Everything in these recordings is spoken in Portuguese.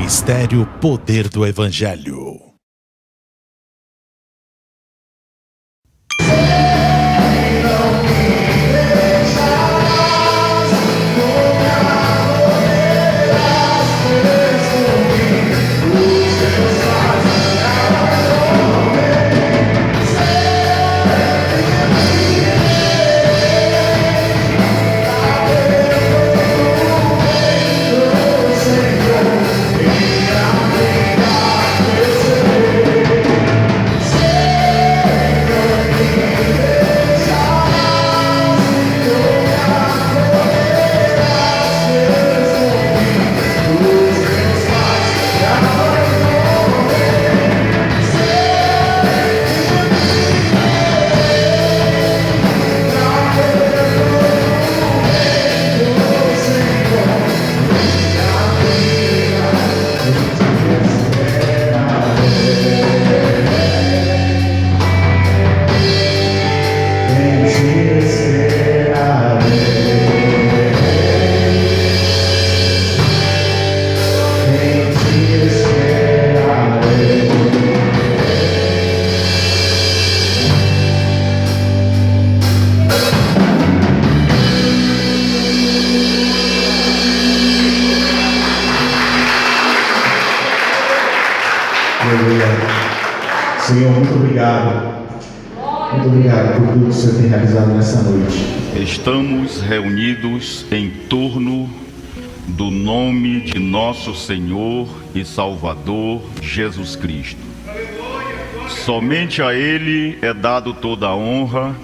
Ministério Poder do Evangelho. Senhor, muito obrigado. Muito obrigado por tudo que o Senhor tem realizado nessa noite. Estamos reunidos em torno do nome de nosso Senhor e Salvador Jesus Cristo. Somente a Ele é dado toda a honra,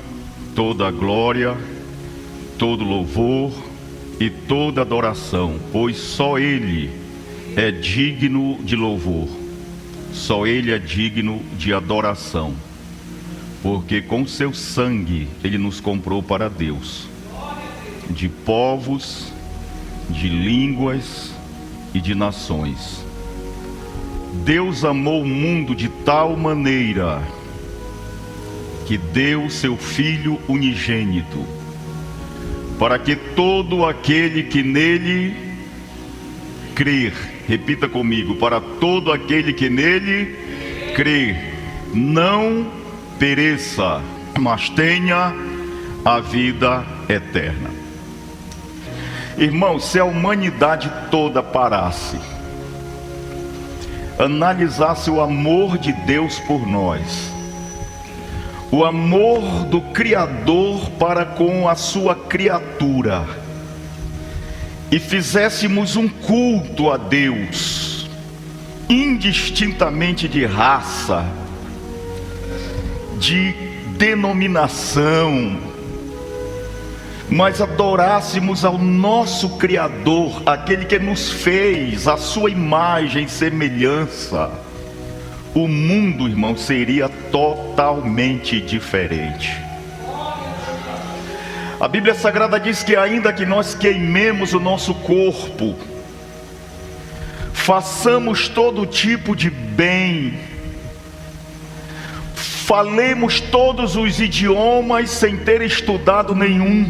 toda a glória, todo louvor e toda adoração, pois só Ele é digno de louvor. Só Ele é digno de adoração, porque com seu sangue Ele nos comprou para Deus, de povos, de línguas e de nações. Deus amou o mundo de tal maneira que deu seu Filho unigênito, para que todo aquele que nele crer, repita comigo, para todo aquele que nele crê, não pereça, mas tenha a vida eterna. Irmãos, se a humanidade toda parasse, analisasse o amor de Deus por nós, o amor do Criador para com a sua criatura, e fizéssemos um culto a Deus, indistintamente de raça, de denominação, mas adorássemos ao nosso Criador, aquele que nos fez a sua imagem e semelhança, o mundo, irmão, seria totalmente diferente. A Bíblia Sagrada diz que ainda que nós queimemos o nosso corpo, façamos todo tipo de bem, falemos todos os idiomas sem ter estudado nenhum,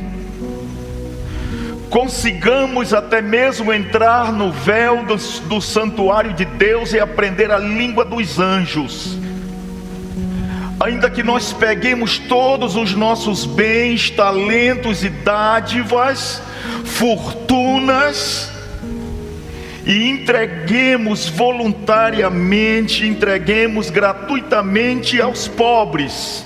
consigamos até mesmo entrar no véu do santuário de Deus e aprender a língua dos anjos, ainda que nós peguemos todos os nossos bens, talentos e dádivas, fortunas, e entreguemos voluntariamente, entreguemos gratuitamente aos pobres.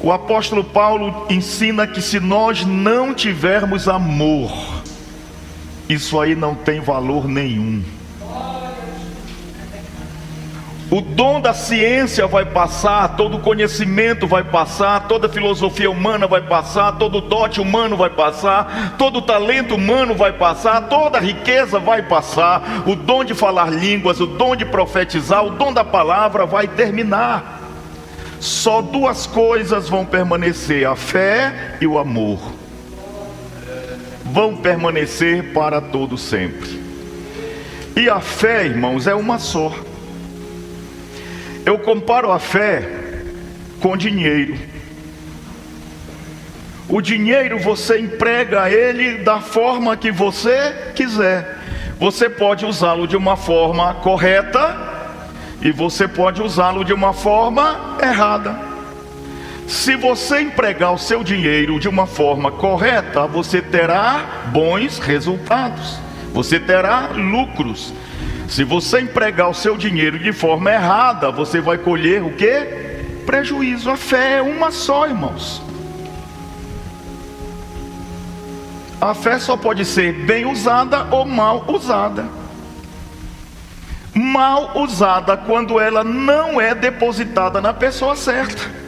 O apóstolo Paulo ensina que se nós não tivermos amor, isso aí não tem valor nenhum. O dom da ciência vai passar, todo o conhecimento vai passar, toda a filosofia humana vai passar, todo o dote humano vai passar, todo o talento humano vai passar, toda a riqueza vai passar, o dom de falar línguas, o dom de profetizar, o dom da palavra vai terminar. Só duas coisas vão permanecer: a fé e o amor. Vão permanecer para todo sempre. E a fé, irmãos, é uma só. Eu comparo a fé com dinheiro. O dinheiro você emprega ele da forma que você quiser. Você pode usá-lo de uma forma correta e você pode usá-lo de uma forma errada. Se você empregar o seu dinheiro de uma forma correta, você terá bons resultados, você terá lucros. Se você empregar o seu dinheiro de forma errada, você vai colher o quê? Prejuízo. A fé é uma só, irmãos. A fé só pode ser bem usada ou mal usada. Mal usada quando ela não é depositada na pessoa certa.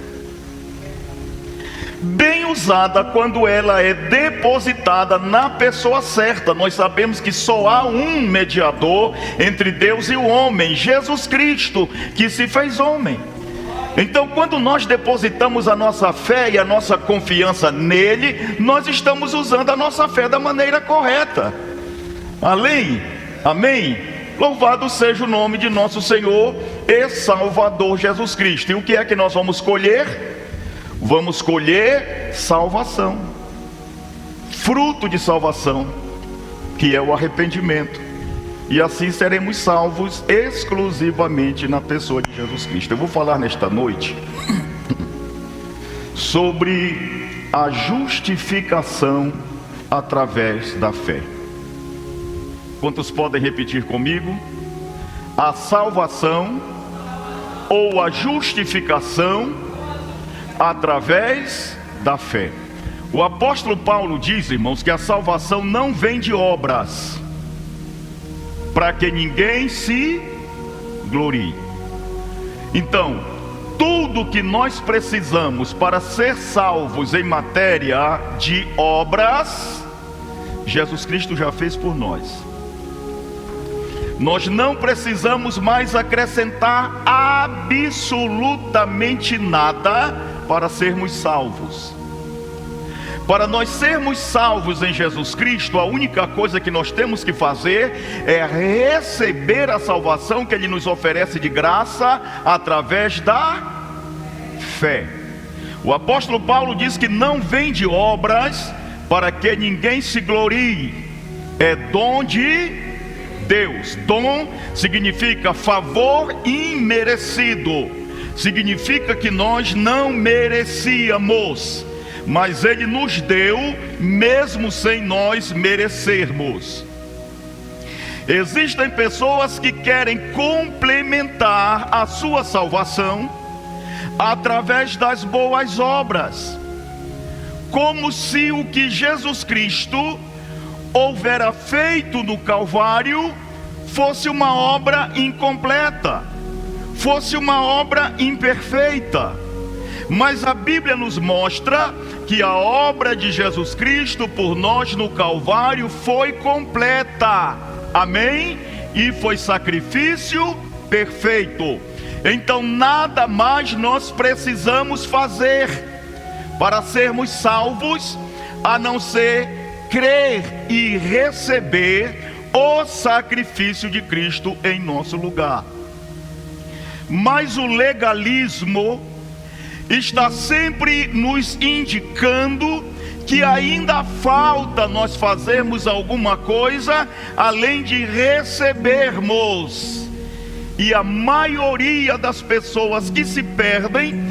Bem usada quando ela é depositada na pessoa certa. Nós sabemos que só há um mediador entre Deus e o homem, Jesus Cristo, que se fez homem. Então, quando nós depositamos a nossa fé e a nossa confiança nele, nós estamos usando a nossa fé da maneira correta. Amém? Louvado seja o nome de nosso Senhor e Salvador Jesus Cristo. E o que é que nós vamos colher? Vamos colher salvação, fruto de salvação, que é o arrependimento. E assim seremos salvos exclusivamente na pessoa de Jesus Cristo. Eu vou falar nesta noite sobre a justificação através da fé. Quantos podem repetir comigo? A salvação ou a justificação através da fé. O apóstolo Paulo diz, irmãos, que a salvação não vem de obras, para que ninguém se glorie. Então, tudo que nós precisamos para ser salvos em matéria de obras, Jesus Cristo já fez por nós. Nós não precisamos mais acrescentar absolutamente nada para sermos salvos. Para nós sermos salvos em Jesus Cristo, a única coisa que nós temos que fazer é receber a salvação que Ele nos oferece de graça através da fé. O apóstolo Paulo diz que não vem de obras para que ninguém se glorie. É dom de Deus. Dom significa favor imerecido. Significa que nós não merecíamos, mas Ele nos deu, mesmo sem nós merecermos. Existem pessoas que querem complementar a sua salvação através das boas obras, como se o que Jesus Cristo houvera feito no Calvário fosse uma obra incompleta, fosse uma obra imperfeita. Mas a Bíblia nos mostra que a obra de Jesus Cristo por nós no Calvário foi completa, amém? E foi sacrifício perfeito. Então nada mais nós precisamos fazer para sermos salvos, a não ser crer e receber o sacrifício de Cristo em nosso lugar. Mas o legalismo está sempre nos indicando que ainda falta nós fazermos alguma coisa além de recebermos. E a maioria das pessoas que se perdem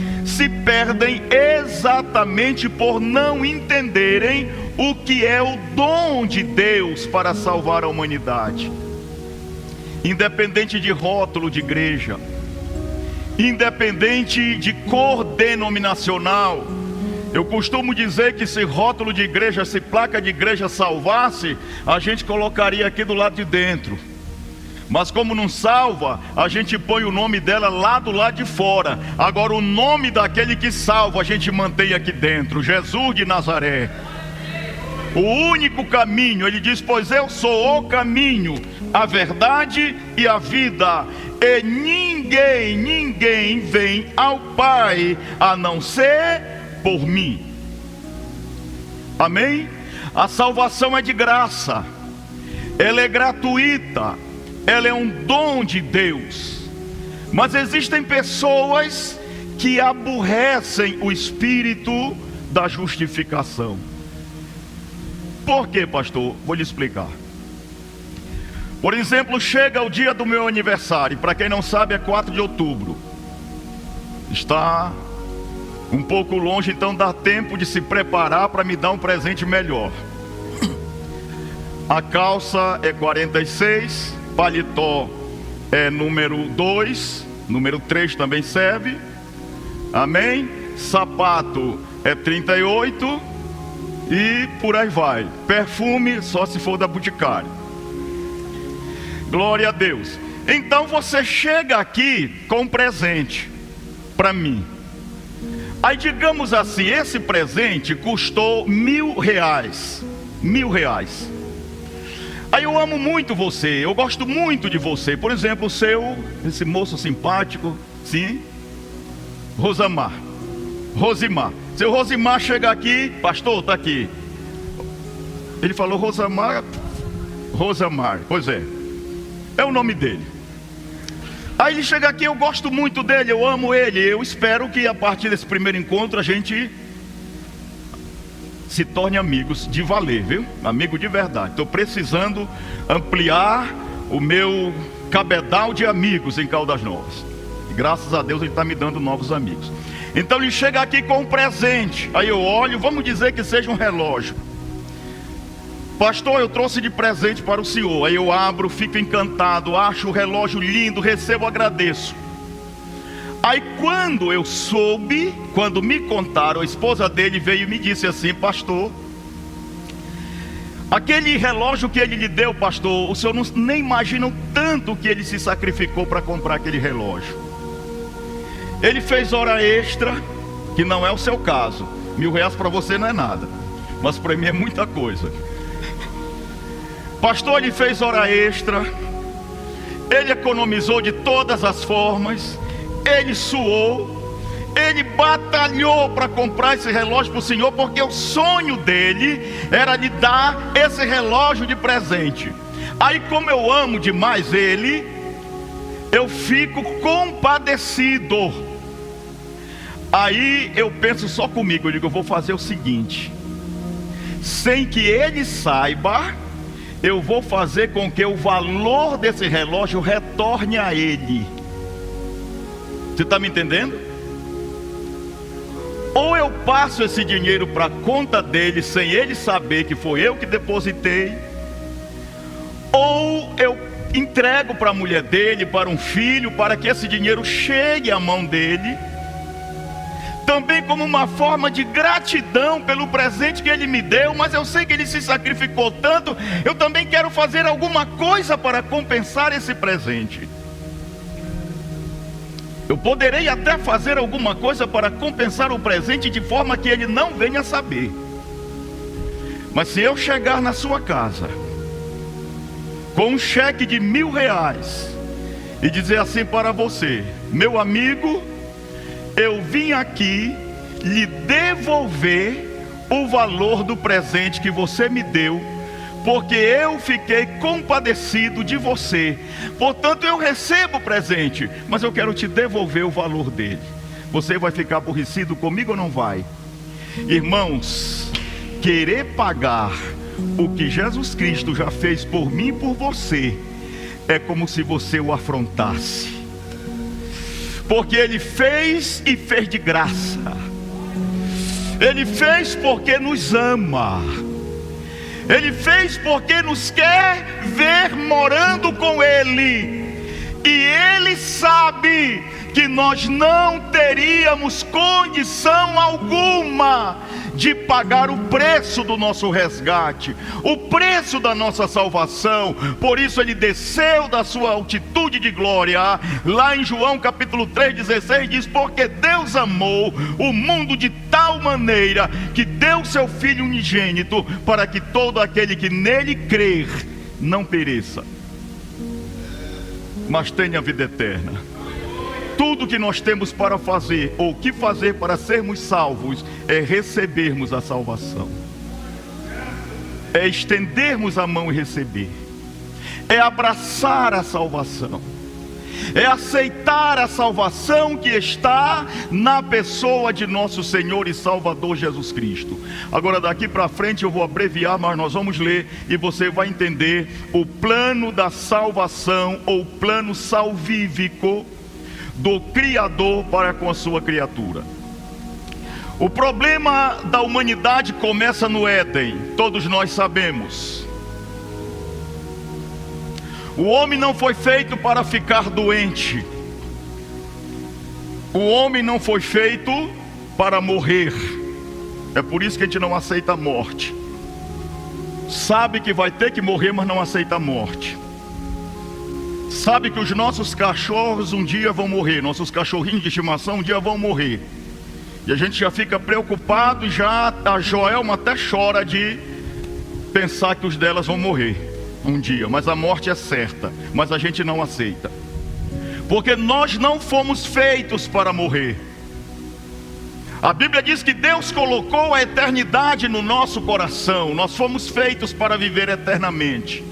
exatamente por não entenderem o que é o dom de Deus para salvar a humanidade. Independente de rótulo de igreja, independente de cor denominacional, eu costumo dizer que se rótulo de igreja, se placa de igreja salvasse, a gente colocaria aqui do lado de dentro. Mas como não salva, a gente põe o nome dela lá do lado de fora. Agora o nome daquele que salva a gente mantém aqui dentro, Jesus de Nazaré. O único caminho, ele diz: pois eu sou o caminho, a verdade e a vida, e ninguém vem ao Pai a não ser por mim. Amém? A salvação é de graça, ela é gratuita, ela é um dom de Deus. Mas existem pessoas que aborrecem o espírito da justificação. Por quê, pastor? Vou lhe explicar. Por exemplo, chega o dia do meu aniversário. Para quem não sabe, é 4 de outubro. Está um pouco longe, então dá tempo de se preparar para me dar um presente melhor. A calça é 46, paletó é número 2, número 3 também serve. Amém? Sapato é 38 e por aí vai. Perfume só se for da Boticário. Glória a Deus. Então você chega aqui com um presente para mim. Aí digamos assim, esse presente custou R$1.000. R$1.000. Aí eu amo muito você, eu gosto muito de você. Por exemplo, esse moço simpático, sim, Rosimar. Seu Rosimar chega aqui, pastor, está aqui. Ele falou Rosimar, pois é o nome dele. Aí ele chega aqui, eu gosto muito dele, eu amo ele. Eu espero que a partir desse primeiro encontro a gente se torne amigos de valer, viu? Amigo de verdade. Estou precisando ampliar o meu cabedal de amigos em Caldas Novas. E graças a Deus ele está me dando novos amigos. Então ele chega aqui com um presente. Aí eu olho, vamos dizer que seja um relógio. Pastor, eu trouxe de presente para o senhor. Aí eu abro, fico encantado, acho o relógio lindo, recebo, agradeço. Aí quando eu soube, quando me contaram, a esposa dele veio e me disse assim: pastor, aquele relógio que ele lhe deu, pastor, o senhor nem imagina o tanto que ele se sacrificou para comprar aquele relógio. Ele fez hora extra, que não é o seu caso. R$1.000 para você não é nada, mas para mim é muita coisa. Pastor, ele fez hora extra, ele economizou de todas as formas, ele suou, ele batalhou para comprar esse relógio para o senhor, porque o sonho dele era lhe dar esse relógio de presente. Aí como eu amo demais ele, eu fico compadecido. Aí eu penso só comigo, eu digo, eu vou fazer o seguinte, sem que ele saiba, eu vou fazer com que o valor desse relógio retorne a ele. Você está me entendendo? Ou eu passo esse dinheiro para a conta dele sem ele saber que foi eu que depositei, ou eu entrego para a mulher dele, para um filho, para que esse dinheiro chegue à mão dele, também como uma forma de gratidão pelo presente que ele me deu. Mas eu sei que ele se sacrificou tanto, eu também quero fazer alguma coisa para compensar esse presente. Eu poderei até fazer alguma coisa para compensar o presente de forma que ele não venha saber. Mas se eu chegar na sua casa com um cheque de R$1.000 e dizer assim para você: meu amigo, eu vim aqui lhe devolver o valor do presente que você me deu, porque eu fiquei compadecido de você. Portanto eu recebo o presente, mas eu quero te devolver o valor dele. Você vai ficar aborrecido comigo ou não vai? Irmãos, querer pagar o que Jesus Cristo já fez por mim e por você é como se você o afrontasse, porque ele fez e fez de graça. Ele fez porque nos ama. Ele fez porque nos quer ver morando com ele. E ele sabe que nós não teríamos condição alguma de pagar o preço do nosso resgate, o preço da nossa salvação. Por isso ele desceu da sua altitude de glória. Lá em João capítulo 3,16 diz: porque Deus amou o mundo de tal maneira que deu seu Filho unigênito, para que todo aquele que nele crer não pereça, mas tenha vida eterna. Tudo que nós temos para fazer, ou que fazer para sermos salvos, é recebermos a salvação, é estendermos a mão e receber, é abraçar a salvação, é aceitar a salvação que está na pessoa de nosso Senhor e Salvador Jesus Cristo. Agora daqui para frente eu vou abreviar, mas nós vamos ler e você vai entender o plano da salvação, ou plano salvífico do Criador para com a sua criatura. O problema da humanidade começa no Éden, todos nós sabemos. O homem não foi feito para ficar doente. O homem não foi feito para morrer. É por isso que a gente não aceita a morte. Sabe que vai ter que morrer, mas não aceita a morte. Sabe que os nossos cachorros um dia vão morrer. Nossos cachorrinhos de estimação um dia vão morrer. E a gente já fica preocupado, e já a Joelma até chora de pensar que os delas vão morrer um dia. Mas a morte é certa, mas a gente não aceita. Porque nós não fomos feitos para morrer. A Bíblia diz que Deus colocou a eternidade no nosso coração. Nós fomos feitos para viver eternamente.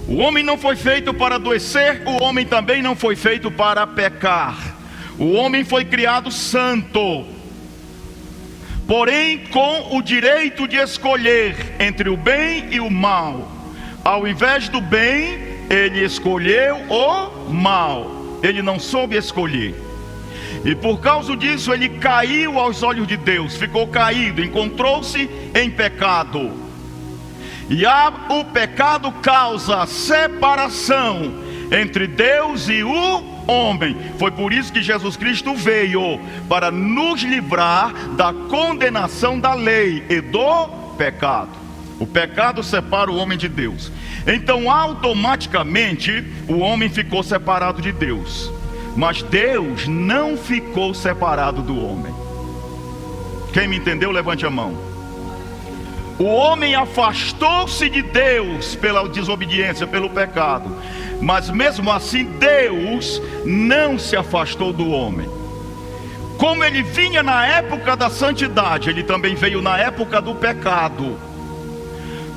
O homem não foi feito para adoecer, o homem também não foi feito para pecar. O homem foi criado santo, porém com o direito de escolher entre o bem e o mal. Ao invés do bem, ele escolheu o mal. Ele não soube escolher. E por causa disso ele caiu aos olhos de Deus, ficou caído, encontrou-se em pecado. E o pecado causa separação entre Deus e o homem. Foi por isso que Jesus Cristo veio, para nos livrar da condenação da lei e do pecado. O pecado separa o homem de Deus. Então automaticamente o homem ficou separado de Deus. Mas Deus não ficou separado do homem. Quem me entendeu, levante a mão. O homem afastou-se de Deus pela desobediência, pelo pecado. Mas mesmo assim Deus não se afastou do homem. Como ele vinha na época da santidade, ele também veio na época do pecado.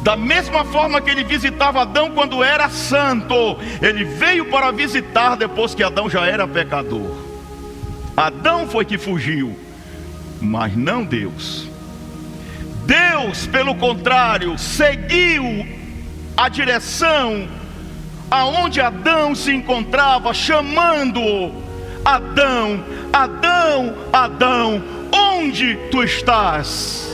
Da mesma forma que ele visitava Adão quando era santo, ele veio para visitar depois que Adão já era pecador. Adão foi que fugiu, mas não Deus. Deus, pelo contrário, seguiu a direção aonde Adão se encontrava, chamando-o: Adão, Adão, Adão, onde tu estás?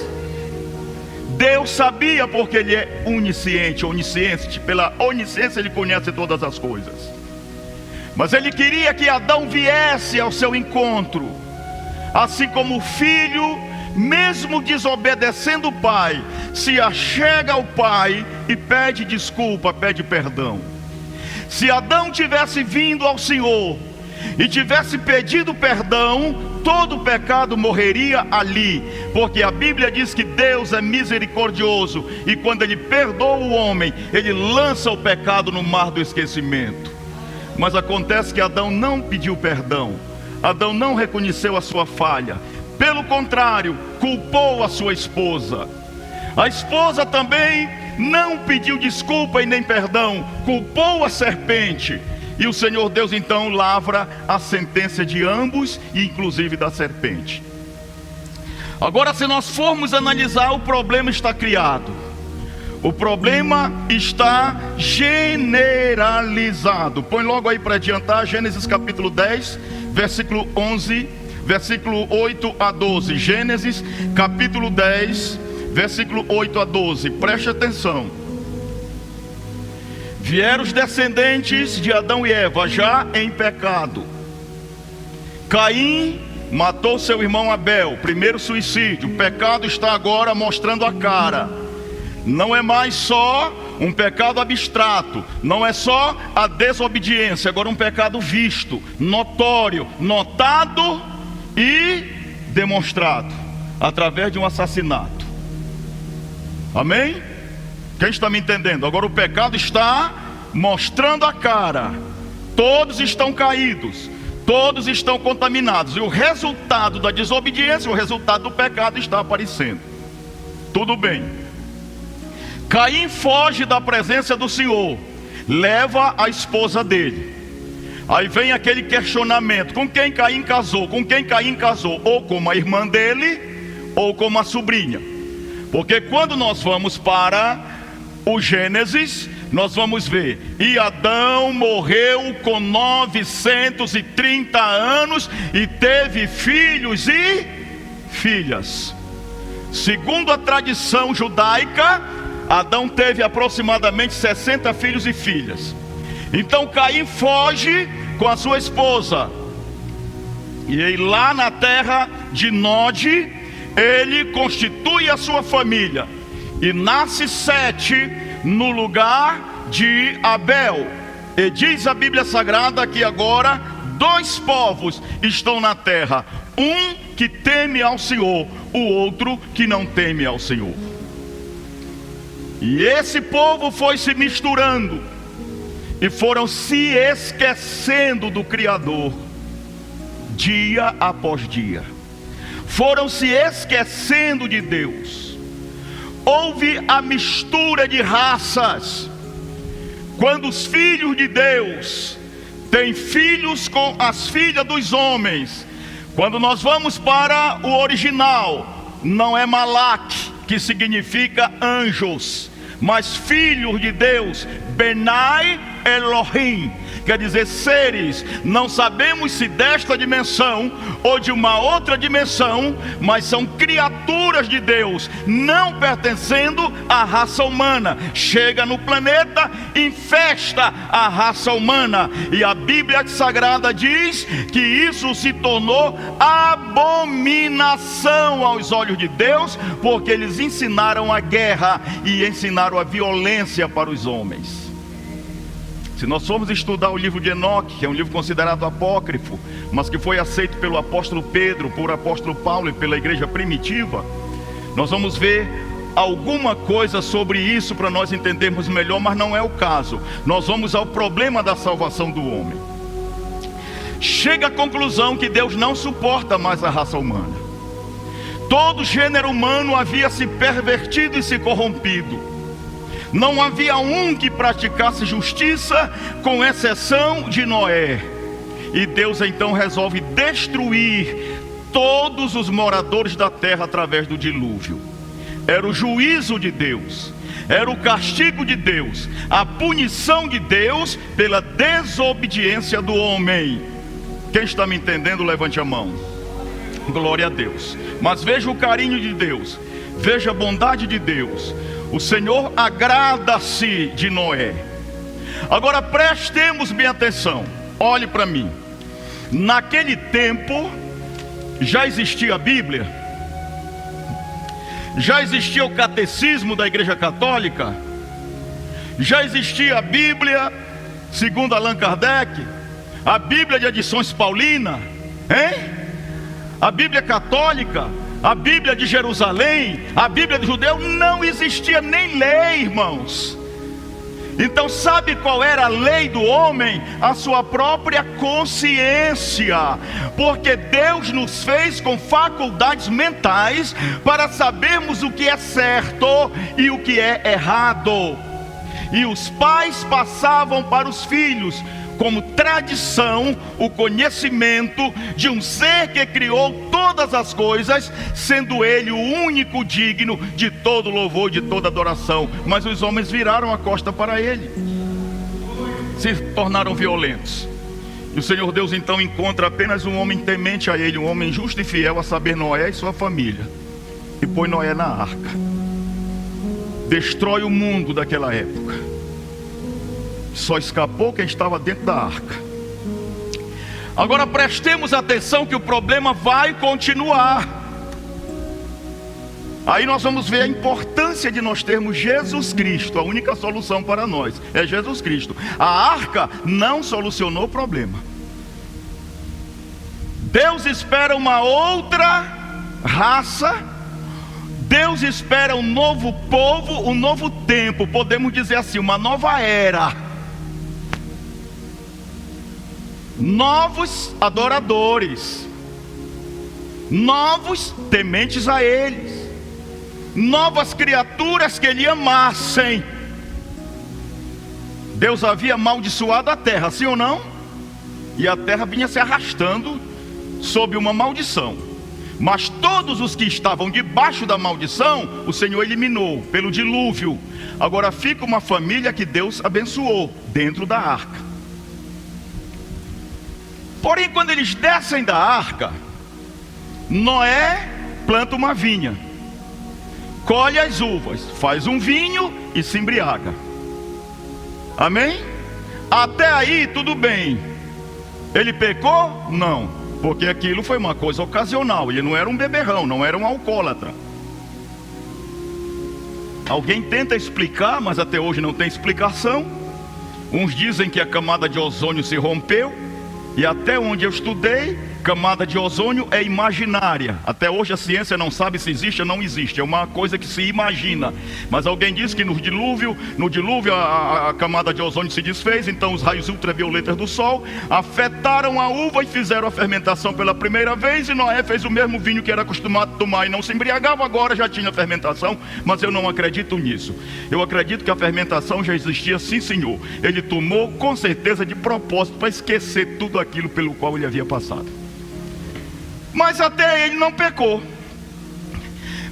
Deus sabia, porque ele é onisciente, pela onisciência ele conhece todas as coisas. Mas ele queria que Adão viesse ao seu encontro, assim como o filho, mesmo desobedecendo o pai, se achega ao pai e pede desculpa, pede perdão. Se Adão tivesse vindo ao Senhor e tivesse pedido perdão, todo pecado morreria ali, porque a Bíblia diz que Deus é misericordioso, e quando ele perdoa o homem, ele lança o pecado no mar do esquecimento. Mas acontece que Adão não pediu perdão, Adão não reconheceu a sua falha, pelo contrário, culpou a sua esposa. A esposa também não pediu desculpa e nem perdão, culpou a serpente. E o Senhor Deus então lavra a sentença de ambos, e inclusive da serpente. Agora, se nós formos analisar, o problema está criado. O problema está generalizado. Põe logo aí para adiantar, Gênesis capítulo 10, versículo 11, versículo 8 a 12. Gênesis capítulo 10, versículo 8 a 12. Preste atenção. Vieram os descendentes de Adão e Eva já em pecado. Caim matou seu irmão Abel, primeiro suicídio. O pecado está agora mostrando a cara. Não é mais só um pecado abstrato, não é só a desobediência, agora um pecado visto, notório, notado e demonstrado, através de um assassinato. Amém? Quem está me entendendo? Agora o pecado está mostrando a cara. Todos estão caídos, todos estão contaminados, e o resultado da desobediência, o resultado do pecado está aparecendo. Tudo bem. Caim foge da presença do Senhor, leva a esposa dele. Aí vem aquele questionamento: com quem Caim casou? Com quem Caim casou? Ou com a irmã dele, ou com uma sobrinha. Porque quando nós vamos para o Gênesis, nós vamos ver: e Adão morreu com 930 anos e teve filhos e filhas. Segundo a tradição judaica, Adão teve aproximadamente 60 filhos e filhas. Então Caim foge com a sua esposa, e aí, lá na terra de Nod, ele constitui a sua família, e nasce Sete no lugar de Abel. E diz a Bíblia Sagrada que agora 2 povos estão na terra: um que teme ao Senhor, o outro que não teme ao Senhor. E esse povo foi se misturando, e foram se esquecendo do Criador, dia após dia. Foram se esquecendo de Deus. Houve a mistura de raças. Quando os filhos de Deus têm filhos com as filhas dos homens. Quando nós vamos para o original, não é Malak, que significa anjos, mas filhos de Deus, Benai Elohim, quer dizer seres, não sabemos se desta dimensão ou de uma outra dimensão, mas são criaturas de Deus, não pertencendo à raça humana. Chega no planeta, infesta a raça humana, e a Bíblia Sagrada diz que isso se tornou abominação aos olhos de Deus, porque eles ensinaram a guerra e ensinaram a violência para os homens. Se nós formos estudar o livro de Enoque, que é um livro considerado apócrifo, mas que foi aceito pelo apóstolo Pedro, por apóstolo Paulo e pela igreja primitiva, nós vamos ver alguma coisa sobre isso para nós entendermos melhor, mas não é o caso. Nós vamos ao problema da salvação do homem. Chega à conclusão que Deus não suporta mais a raça humana. Todo gênero humano havia se pervertido e se corrompido. Não havia um que praticasse justiça, com exceção de Noé. E Deus então resolve destruir todos os moradores da terra através do dilúvio. Era o juízo de Deus, era o castigo de Deus, a punição de Deus pela desobediência do homem. Quem está me entendendo, levante a mão. Glória a Deus. Mas veja o carinho de Deus, veja a bondade de Deus. O Senhor agrada-se de Noé. Agora prestemos bem atenção. Olhe para mim. Naquele tempo já existia a Bíblia? Já existia o catecismo da Igreja Católica? Já existia a Bíblia segundo Allan Kardec? A Bíblia de edições Paulina? A Bíblia Católica? A Bíblia de Jerusalém, a Bíblia de Judeu? Não existia nem lei, irmãos. Então sabe qual era a lei do homem? A sua própria consciência. Porque Deus nos fez com faculdades mentais para sabermos o que é certo e o que é errado. E os pais passavam para os filhos como tradição o conhecimento de um ser que criou todas as coisas, sendo ele o único digno de todo louvor, de toda adoração. Mas os homens viraram a costa para ele, se tornaram violentos. E o Senhor Deus então encontra apenas um homem temente a ele, um homem justo e fiel, a saber, Noé e sua família, e põe Noé na arca. Destrói o mundo daquela época. Só escapou quem estava dentro da arca. Agora prestemos atenção que o problema vai continuar. Aí nós vamos ver a importância de nós termos Jesus Cristo. A única solução para nós é Jesus Cristo. A arca não solucionou o problema. Deus espera uma outra raça. Deus espera um novo povo, um novo tempo. Podemos dizer assim, uma nova era. Novos adoradores, novos tementes a eles, novas criaturas que lhe amassem. Deus havia amaldiçoado a terra, sim ou não? e a terra vinha se arrastando sob uma maldição. Mas todos os que estavam debaixo da maldição, o Senhor eliminou pelo dilúvio. Agora fica uma família que Deus abençoou dentro da arca. Porém, quando eles descem da arca, Noé planta uma vinha, colhe as uvas, faz um vinho e se embriaga. Amém? Até aí tudo bem. Ele pecou? Não, porque aquilo foi uma coisa ocasional. Ele não era um beberrão, não era um alcoólatra. Alguém tenta explicar, mas até hoje não tem explicação. Uns dizem que a camada de ozônio se rompeu, e até onde eu estudei, camada de ozônio é imaginária. Até hoje a ciência não sabe se existe ou não existe, é uma coisa que se imagina. Mas alguém diz que no dilúvio a camada de ozônio se desfez, então os raios ultravioletas do sol afetaram a uva e fizeram a fermentação pela primeira vez, e Noé fez o mesmo vinho que era acostumado a tomar e não se embriagava, agora já tinha fermentação. Mas eu não acredito nisso. Eu acredito que a fermentação já existia, sim senhor. Ele tomou com certeza de propósito para esquecer tudo aquilo pelo qual ele havia passado. Mas até ele não pecou.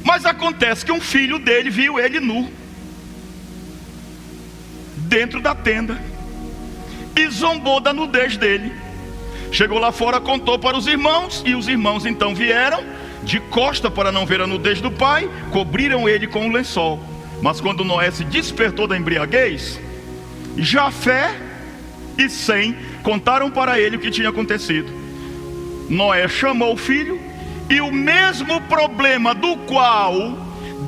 Mas acontece que um filho dele viu ele nu dentro da tenda e zombou da nudez dele. Chegou lá fora, contou para os irmãos, e os irmãos então vieram de costa para não ver a nudez do pai, cobriram ele com um lençol. Mas quando Noé se despertou da embriaguez, Jafé e Sem contaram para ele o que tinha acontecido. Noé chamou o filho, e o mesmo problema do qual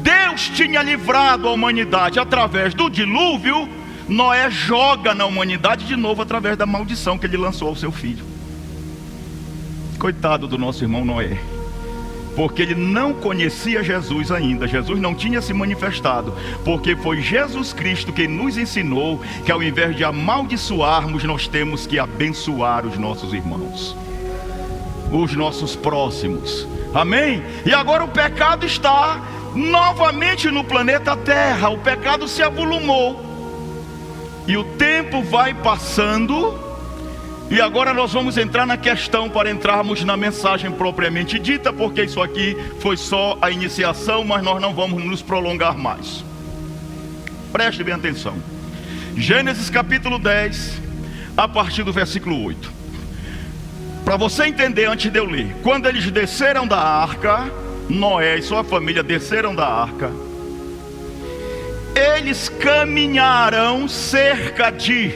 Deus tinha livrado a humanidade através do dilúvio, Noé joga na humanidade de novo através da maldição que ele lançou ao seu filho. Coitado do nosso irmão Noé, porque ele não conhecia Jesus ainda. Jesus não tinha se manifestado, porque foi Jesus Cristo quem nos ensinou que ao invés de amaldiçoarmos, nós temos que abençoar os nossos irmãos, os nossos próximos. Amém? E agora o pecado está novamente no planeta Terra. O pecado se avolumou, e o tempo vai passando, e agora nós vamos entrar na questão para entrarmos na mensagem propriamente dita, porque isso aqui foi só a iniciação, mas nós não vamos nos prolongar mais. Preste bem atenção. Gênesis capítulo 10, a partir do versículo 8. Para você entender antes de eu ler. Quando eles desceram da arca, Noé e sua família desceram da arca, eles caminharam cerca de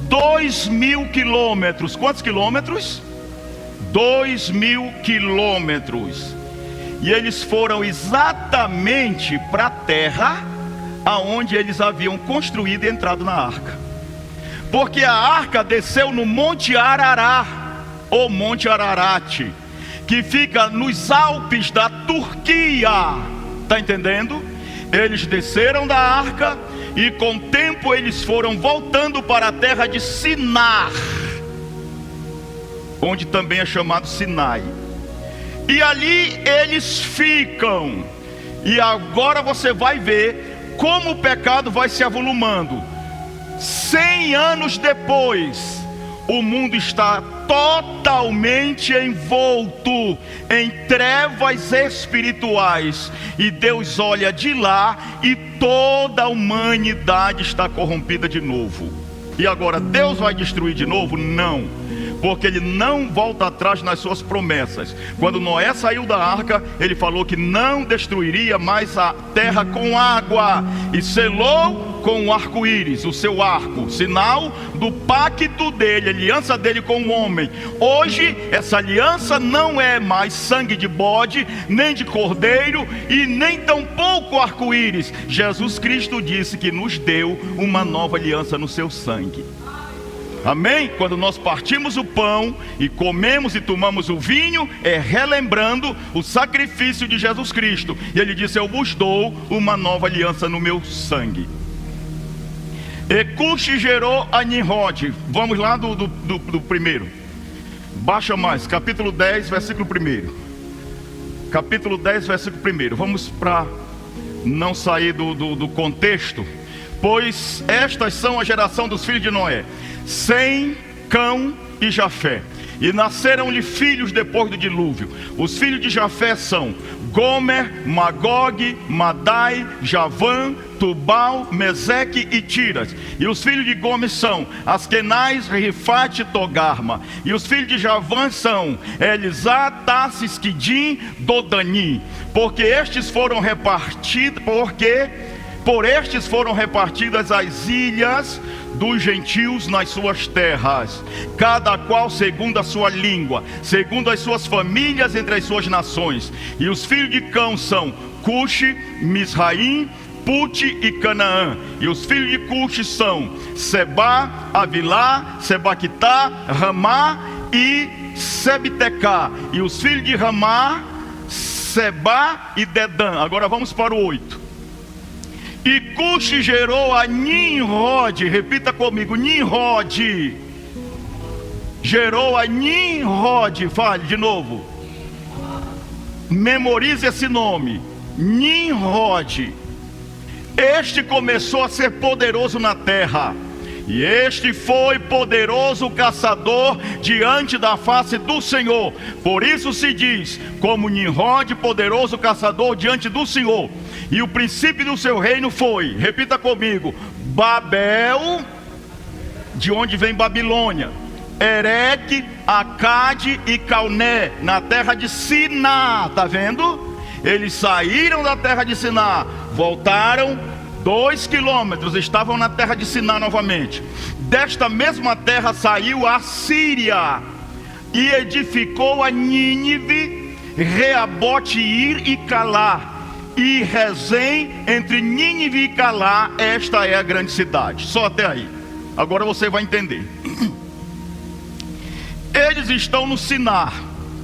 2.000 quilômetros. Quantos quilômetros? 2.000 quilômetros. E eles foram exatamente para a terra aonde eles haviam construído e entrado na arca. Porque a arca desceu no Monte Arará, ou Monte Ararat, que fica nos Alpes da Turquia. Está entendendo? Eles desceram da arca, e com o tempo eles foram voltando para a terra de Sinar, onde também é chamado Sinai. E ali eles ficam. E agora você vai ver como o pecado vai se avolumando. 100 anos depois, o mundo está totalmente envolto em trevas espirituais, e Deus olha de lá e toda a humanidade está corrompida de novo. E agora Deus vai destruir de novo? Não, porque Ele não volta atrás nas suas promessas. Quando Noé saiu da arca, Ele falou que não destruiria mais a terra com água, e selou com o arco-íris, o seu arco, sinal do pacto dele, aliança dele com o homem. Hoje essa aliança não é mais sangue de bode, nem de cordeiro, e nem tampouco arco-íris. Jesus Cristo disse que nos deu uma nova aliança no seu sangue. Amém? Quando nós partimos o pão e comemos e tomamos o vinho, é relembrando o sacrifício de Jesus Cristo. E Ele disse: eu vos dou uma nova aliança no meu sangue. E Cuxi gerou a Nimrod. Vamos lá do primeiro. Baixa mais, capítulo 10, versículo 1. Capítulo 10, versículo 1. Vamos para não sair do contexto. Pois estas são a geração dos filhos de Noé: Sem, Cão e Jafé. E nasceram-lhe filhos depois do dilúvio. Os filhos de Jafé são Gomer, Magog, Madai, Javã, Tubal, Meseque e Tiras. E os filhos de Gomer são Askenaz, Rifate e Togarma. E os filhos de Javã são Elisá, Tassis, Quidim, Dodani. Por estes foram repartidas as ilhas dos gentios nas suas terras, cada qual segundo a sua língua, segundo as suas famílias entre as suas nações. E os filhos de Cão são Cuxi, Misraim, Pute e Canaã. E os filhos de Cuxi são Sebá, Avilá, Sebaquitá, Ramá e Sebtecá. E os filhos de Ramá, Sebá e Dedã. Agora vamos para o 8. E Cuxi gerou a Nimrod. Repita comigo, Nimrod. Gerou a Nimrod. Fale de novo. Memorize esse nome, Nimrod. Este começou a ser poderoso na terra. E este foi poderoso caçador diante da face do Senhor. Por isso se diz, como Nimrod, poderoso caçador diante do Senhor. E o princípio do seu reino foi, repita comigo, Babel, de onde vem Babilônia, Ereque, Acade e Calné, na terra de Siná. Está vendo? Eles saíram da terra de Siná, voltaram 2 quilômetros, estavam na terra de Siná novamente. Desta mesma terra saiu a Síria e edificou a Nínive, Reabote-ir e Calá. E Rezém, entre Nínive e Calá, esta é a grande cidade. Só até aí. Agora você vai entender. Eles estão no Siná,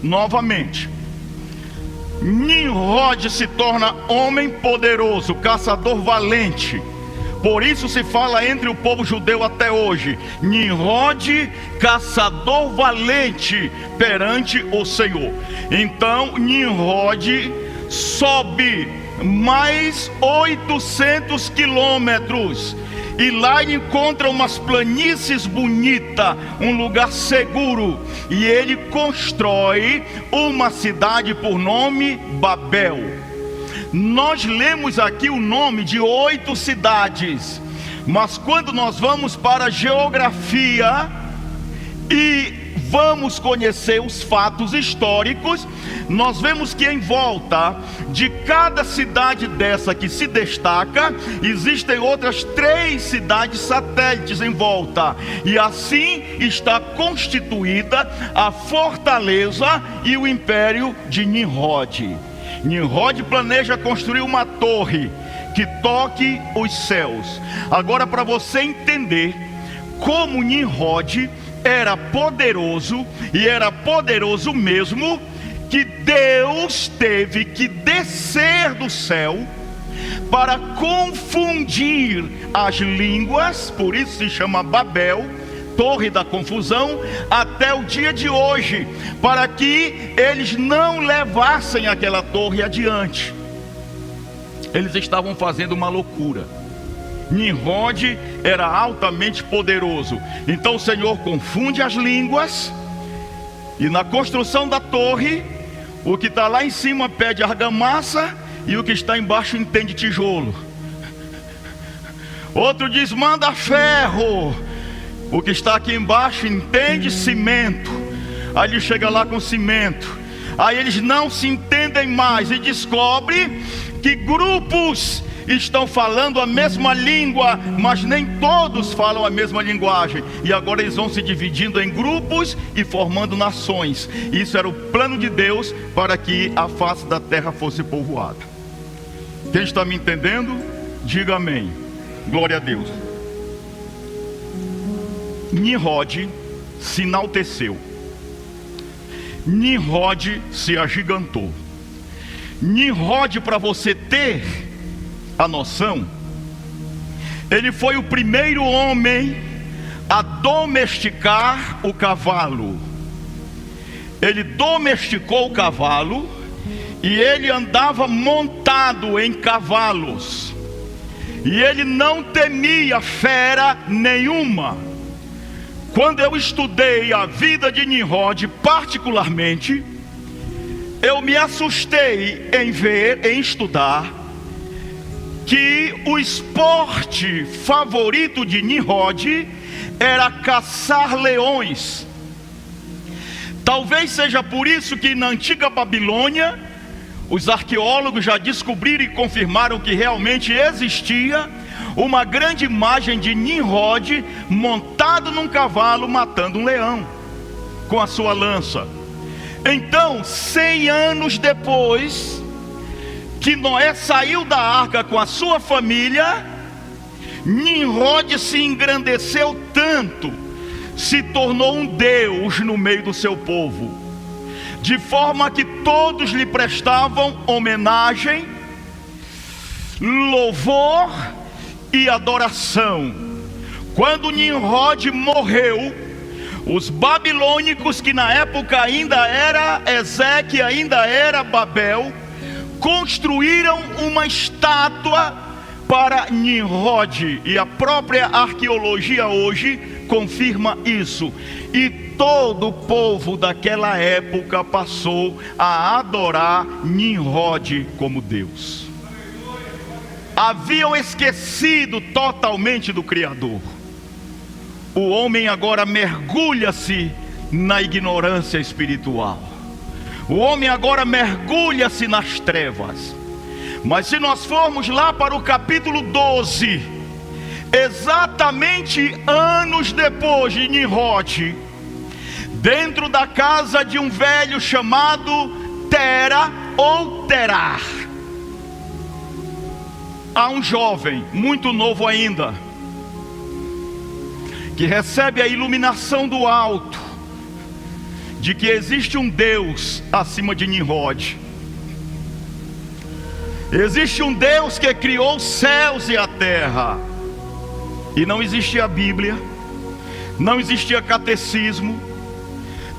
novamente. Nimrod se torna homem poderoso, caçador valente. Por isso se fala entre o povo judeu até hoje, Nimrod, caçador valente perante o Senhor. Então Nimrod sobe mais 800 quilômetros e lá ele encontra umas planícies bonitas, um lugar seguro, e ele constrói uma cidade por nome Babel. Nós lemos aqui o nome de 8 cidades, mas quando nós vamos para a geografia e vamos conhecer os fatos históricos, nós vemos que em volta de cada cidade dessa que se destaca, existem outras 3 cidades satélites em volta, e assim está constituída a fortaleza e o império de Nimrod. Nimrod planeja construir uma torre que toque os céus. Agora, para você entender como Nimrod era poderoso, e era poderoso mesmo, que Deus teve que descer do céu para confundir as línguas, por isso se chama Babel, Torre da Confusão, até o dia de hoje, para que eles não levassem aquela torre adiante. Eles estavam fazendo uma loucura. Nimrod era altamente poderoso. Então o Senhor confunde as línguas, e na construção da torre, o que está lá em cima pede argamassa, e o que está embaixo entende tijolo. Outro diz manda ferro, o que está aqui embaixo entende cimento. Aí ele chega lá com cimento. Aí eles não se entendem mais e descobre que grupos estão falando a mesma língua, mas nem todos falam a mesma linguagem. E agora eles vão se dividindo em grupos e formando nações. Isso era o plano de Deus para que a face da terra fosse povoada. Quem está me entendendo? Diga amém. Glória a Deus. Nimrod se enalteceu. Nimrod se agigantou. Nimrod, para você ter a noção, ele foi o primeiro homem a domesticar o cavalo. Ele domesticou o cavalo e ele andava montado em cavalos. E ele não temia fera nenhuma. quando eu estudei a vida de Nimrod particularmente, eu me assustei em estudar que o esporte favorito de Nimrod era caçar leões. Talvez seja por isso que na antiga Babilônia, os arqueólogos já descobriram e confirmaram que realmente existia uma grande imagem de Nimrod montado num cavalo matando um leão com a sua lança. Então, 100 anos depois que Noé saiu da arca com a sua família, Nimrod se engrandeceu tanto, se tornou um deus no meio do seu povo, de forma que todos lhe prestavam homenagem, louvor e adoração. Quando Nimrod morreu, os babilônicos, que na época ainda era Ezeque, ainda era Babel, construíram uma estátua para Nimrod, e a própria arqueologia hoje confirma isso. E todo o povo daquela época passou a adorar Nimrod como Deus. Haviam esquecido totalmente do Criador. O homem agora mergulha-se na ignorância espiritual. O homem agora mergulha-se nas trevas. Mas se nós formos lá para o capítulo 12, exatamente anos depois de Nimrod, dentro da casa de um velho chamado Tera ou Terah, há um jovem, muito novo ainda, que recebe a iluminação do alto, de que existe um Deus acima de Nimrod. Existe um Deus que criou os céus e a terra. E não existia Bíblia, não existia catecismo,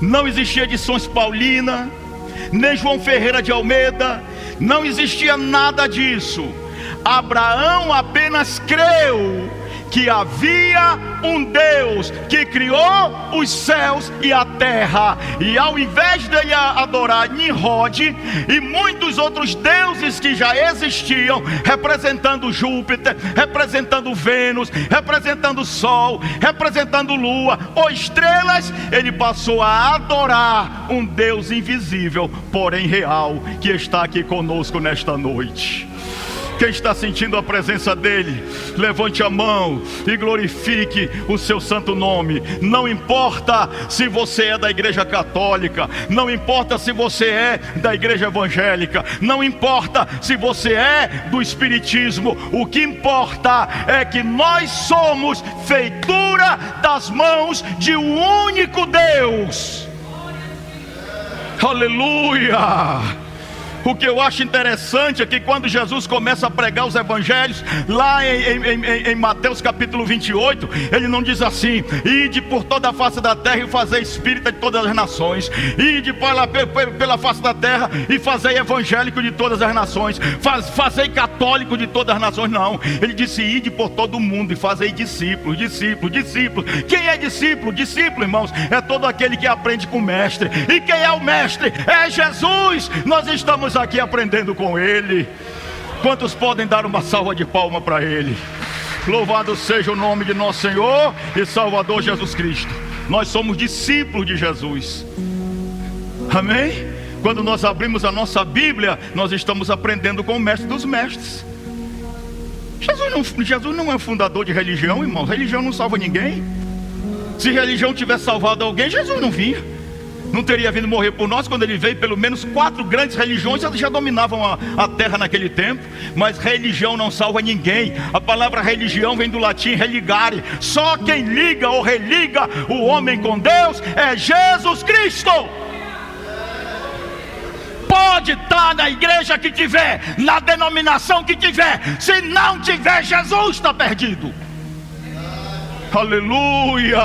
não existia edições Paulina, nem João Ferreira de Almeida, não existia nada disso. Abraão apenas creu que havia um Deus que criou os céus e a terra, e ao invés de ele adorar Nimrod e muitos outros deuses que já existiam, representando Júpiter, representando Vênus, representando Sol, representando Lua ou estrelas, ele passou a adorar um Deus invisível, porém real, que está aqui conosco nesta noite. Quem está sentindo a presença dele, levante a mão e glorifique o seu santo nome. Não importa se você é da igreja católica, não importa se você é da igreja evangélica, não importa se você é do espiritismo. O que importa é que nós somos feitura das mãos de um único Deus. Aleluia! O que eu acho interessante é que quando Jesus começa a pregar os evangelhos, lá em Mateus capítulo 28, ele não diz assim: ide por toda a face da terra e fazei espírita de todas as nações, ide pela face da terra e fazei evangélico de todas as nações, fazei católico de todas as nações. Não, ele disse: ide por todo o mundo e fazei discípulos, discípulos, discípulos. Quem é discípulo? Discípulo, irmãos, é todo aquele que aprende com o mestre. E quem é o mestre? É Jesus. Nós estamos aqui aprendendo com ele. Quantos podem dar uma salva de palma para ele? Louvado seja o nome de nosso Senhor e Salvador Jesus Cristo. Nós somos discípulos de Jesus. Amém? Quando nós abrimos a Bíblia, nós estamos aprendendo com o mestre dos mestres. Jesus não é fundador de religião, irmão. Religião não salva ninguém. Se religião tivesse salvado alguém, Jesus não vinha. Não teria vindo morrer por nós. Quando ele veio, pelo menos 4 grandes religiões já dominavam a terra naquele tempo. Mas religião não salva ninguém. A palavra religião vem do latim religare. Só quem liga ou religa o homem com Deus é Jesus Cristo. Pode estar na igreja que tiver, na denominação que tiver, se não tiver Jesus, está perdido. Aleluia!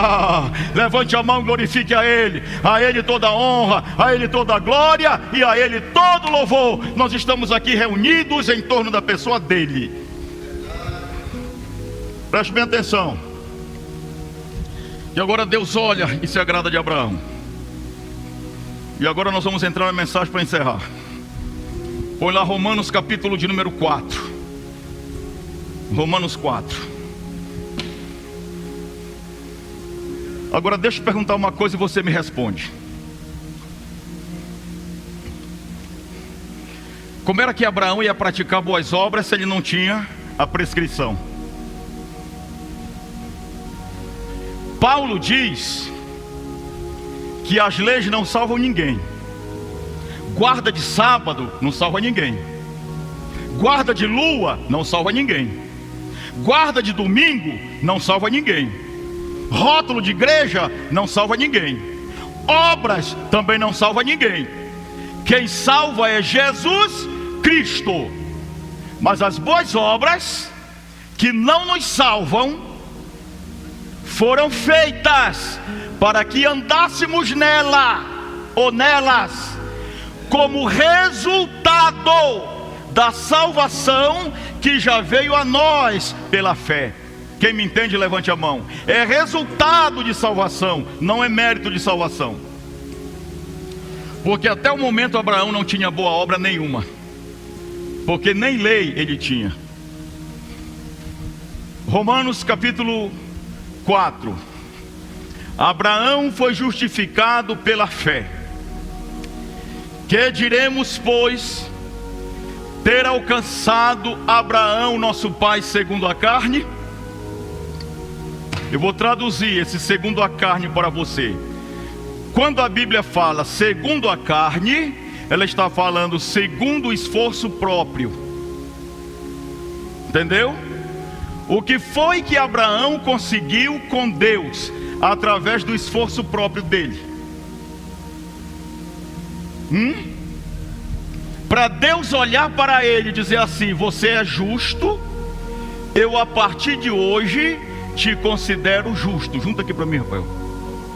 Levante a mão e glorifique a Ele toda a honra, a Ele toda a glória e a Ele todo o louvor. Nós estamos aqui reunidos em torno da pessoa dEle. Preste bem atenção. E agora Deus olha e se agrada de Abraão. E agora nós vamos entrar na mensagem para encerrar. Põe lá Romanos capítulo de número 4. Romanos 4. Agora deixa eu perguntar uma coisa e você me responde. Como era que Abraão ia praticar boas obras se ele não tinha a prescrição? Paulo diz que as leis não salvam ninguém. Guarda de sábado não salva ninguém. Guarda de lua não salva ninguém. Guarda de domingo não salva ninguém. Rótulo de igreja não salva ninguém. Obras também não salva ninguém. Quem salva é Jesus Cristo. Mas as boas obras que não nos salvam foram feitas para que andássemos nela ou nelas, como resultado da salvação que já veio a nós pela fé. Quem me entende, levante a mão. É resultado de salvação, não é mérito de salvação. Porque até o momento Abraão não tinha boa obra nenhuma, porque nem lei ele tinha. Romanos capítulo 4. Abraão foi justificado pela fé. Que diremos, pois? Ter alcançado Abraão, nosso pai, segundo a carne? Eu vou traduzir esse segundo a carne para você. Quando a Bíblia fala segundo a carne, ela está falando segundo o esforço próprio. Entendeu? O que foi que Abraão conseguiu com Deus através do esforço próprio dele? Para Deus olhar para ele e dizer assim: você é justo, eu a partir de hoje te considero justo. Junta aqui para mim, Rafael.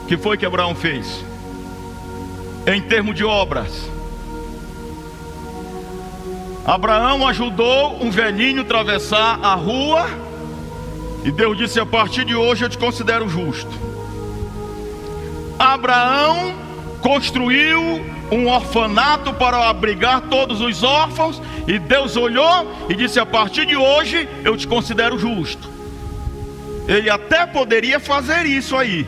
O que foi que Abraão fez? Em termos de obras, Abraão ajudou um velhinho a atravessar a rua, e Deus disse: a partir de hoje eu te considero justo. Abraão construiu um orfanato para abrigar todos os órfãos, e Deus olhou e disse: a partir de hoje eu te considero justo. Ele até poderia fazer isso aí,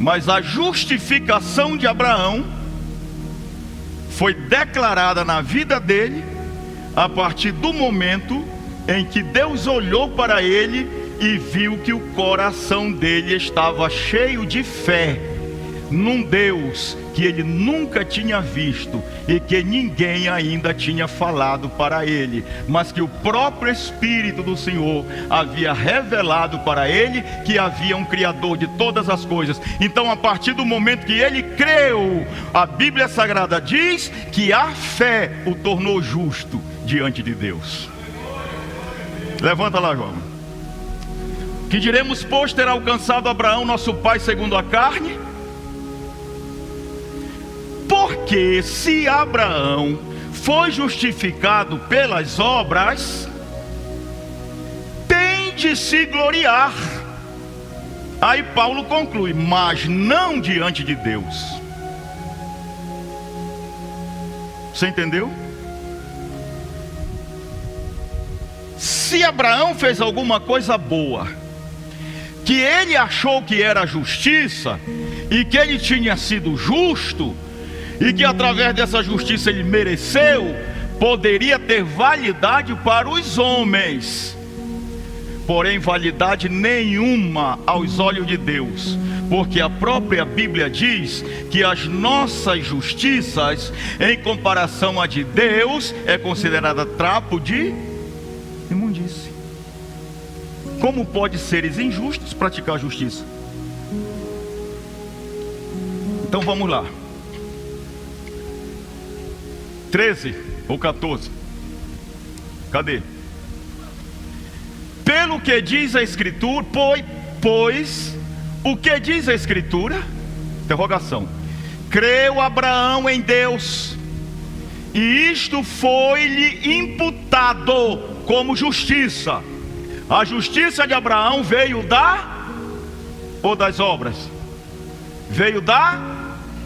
mas a justificação de Abraão foi declarada na vida dele a partir do momento em que Deus olhou para ele e viu que o coração dele estava cheio de fé num Deus que ele nunca tinha visto e que ninguém ainda tinha falado para ele, mas que o próprio Espírito do Senhor havia revelado para ele que havia um Criador de todas as coisas. Então, a partir do momento que ele creu, a Bíblia Sagrada diz que a fé o tornou justo diante de Deus. Levanta lá, João. Que diremos, pois, ter alcançado Abraão, nosso pai, segundo a carne? Porque se Abraão foi justificado pelas obras, tem de se gloriar. Aí Paulo conclui: mas não diante de Deus. Você entendeu? Se Abraão fez alguma coisa boa, que ele achou que era justiça, e que ele tinha sido justo, e que através dessa justiça ele mereceu, poderia ter validade para os homens, porém validade nenhuma aos olhos de Deus, porque a própria Bíblia diz que as nossas justiças, em comparação à de Deus, é considerada trapo de imundície. Como pode seres injustos praticar justiça? Então vamos lá. 13 ou 14. Cadê? Pelo que diz a Escritura, pois o que diz a Escritura? Interrogação. Creu Abraão em Deus, e isto foi-lhe imputado como justiça. A justiça de Abraão veio da ou das obras? Veio da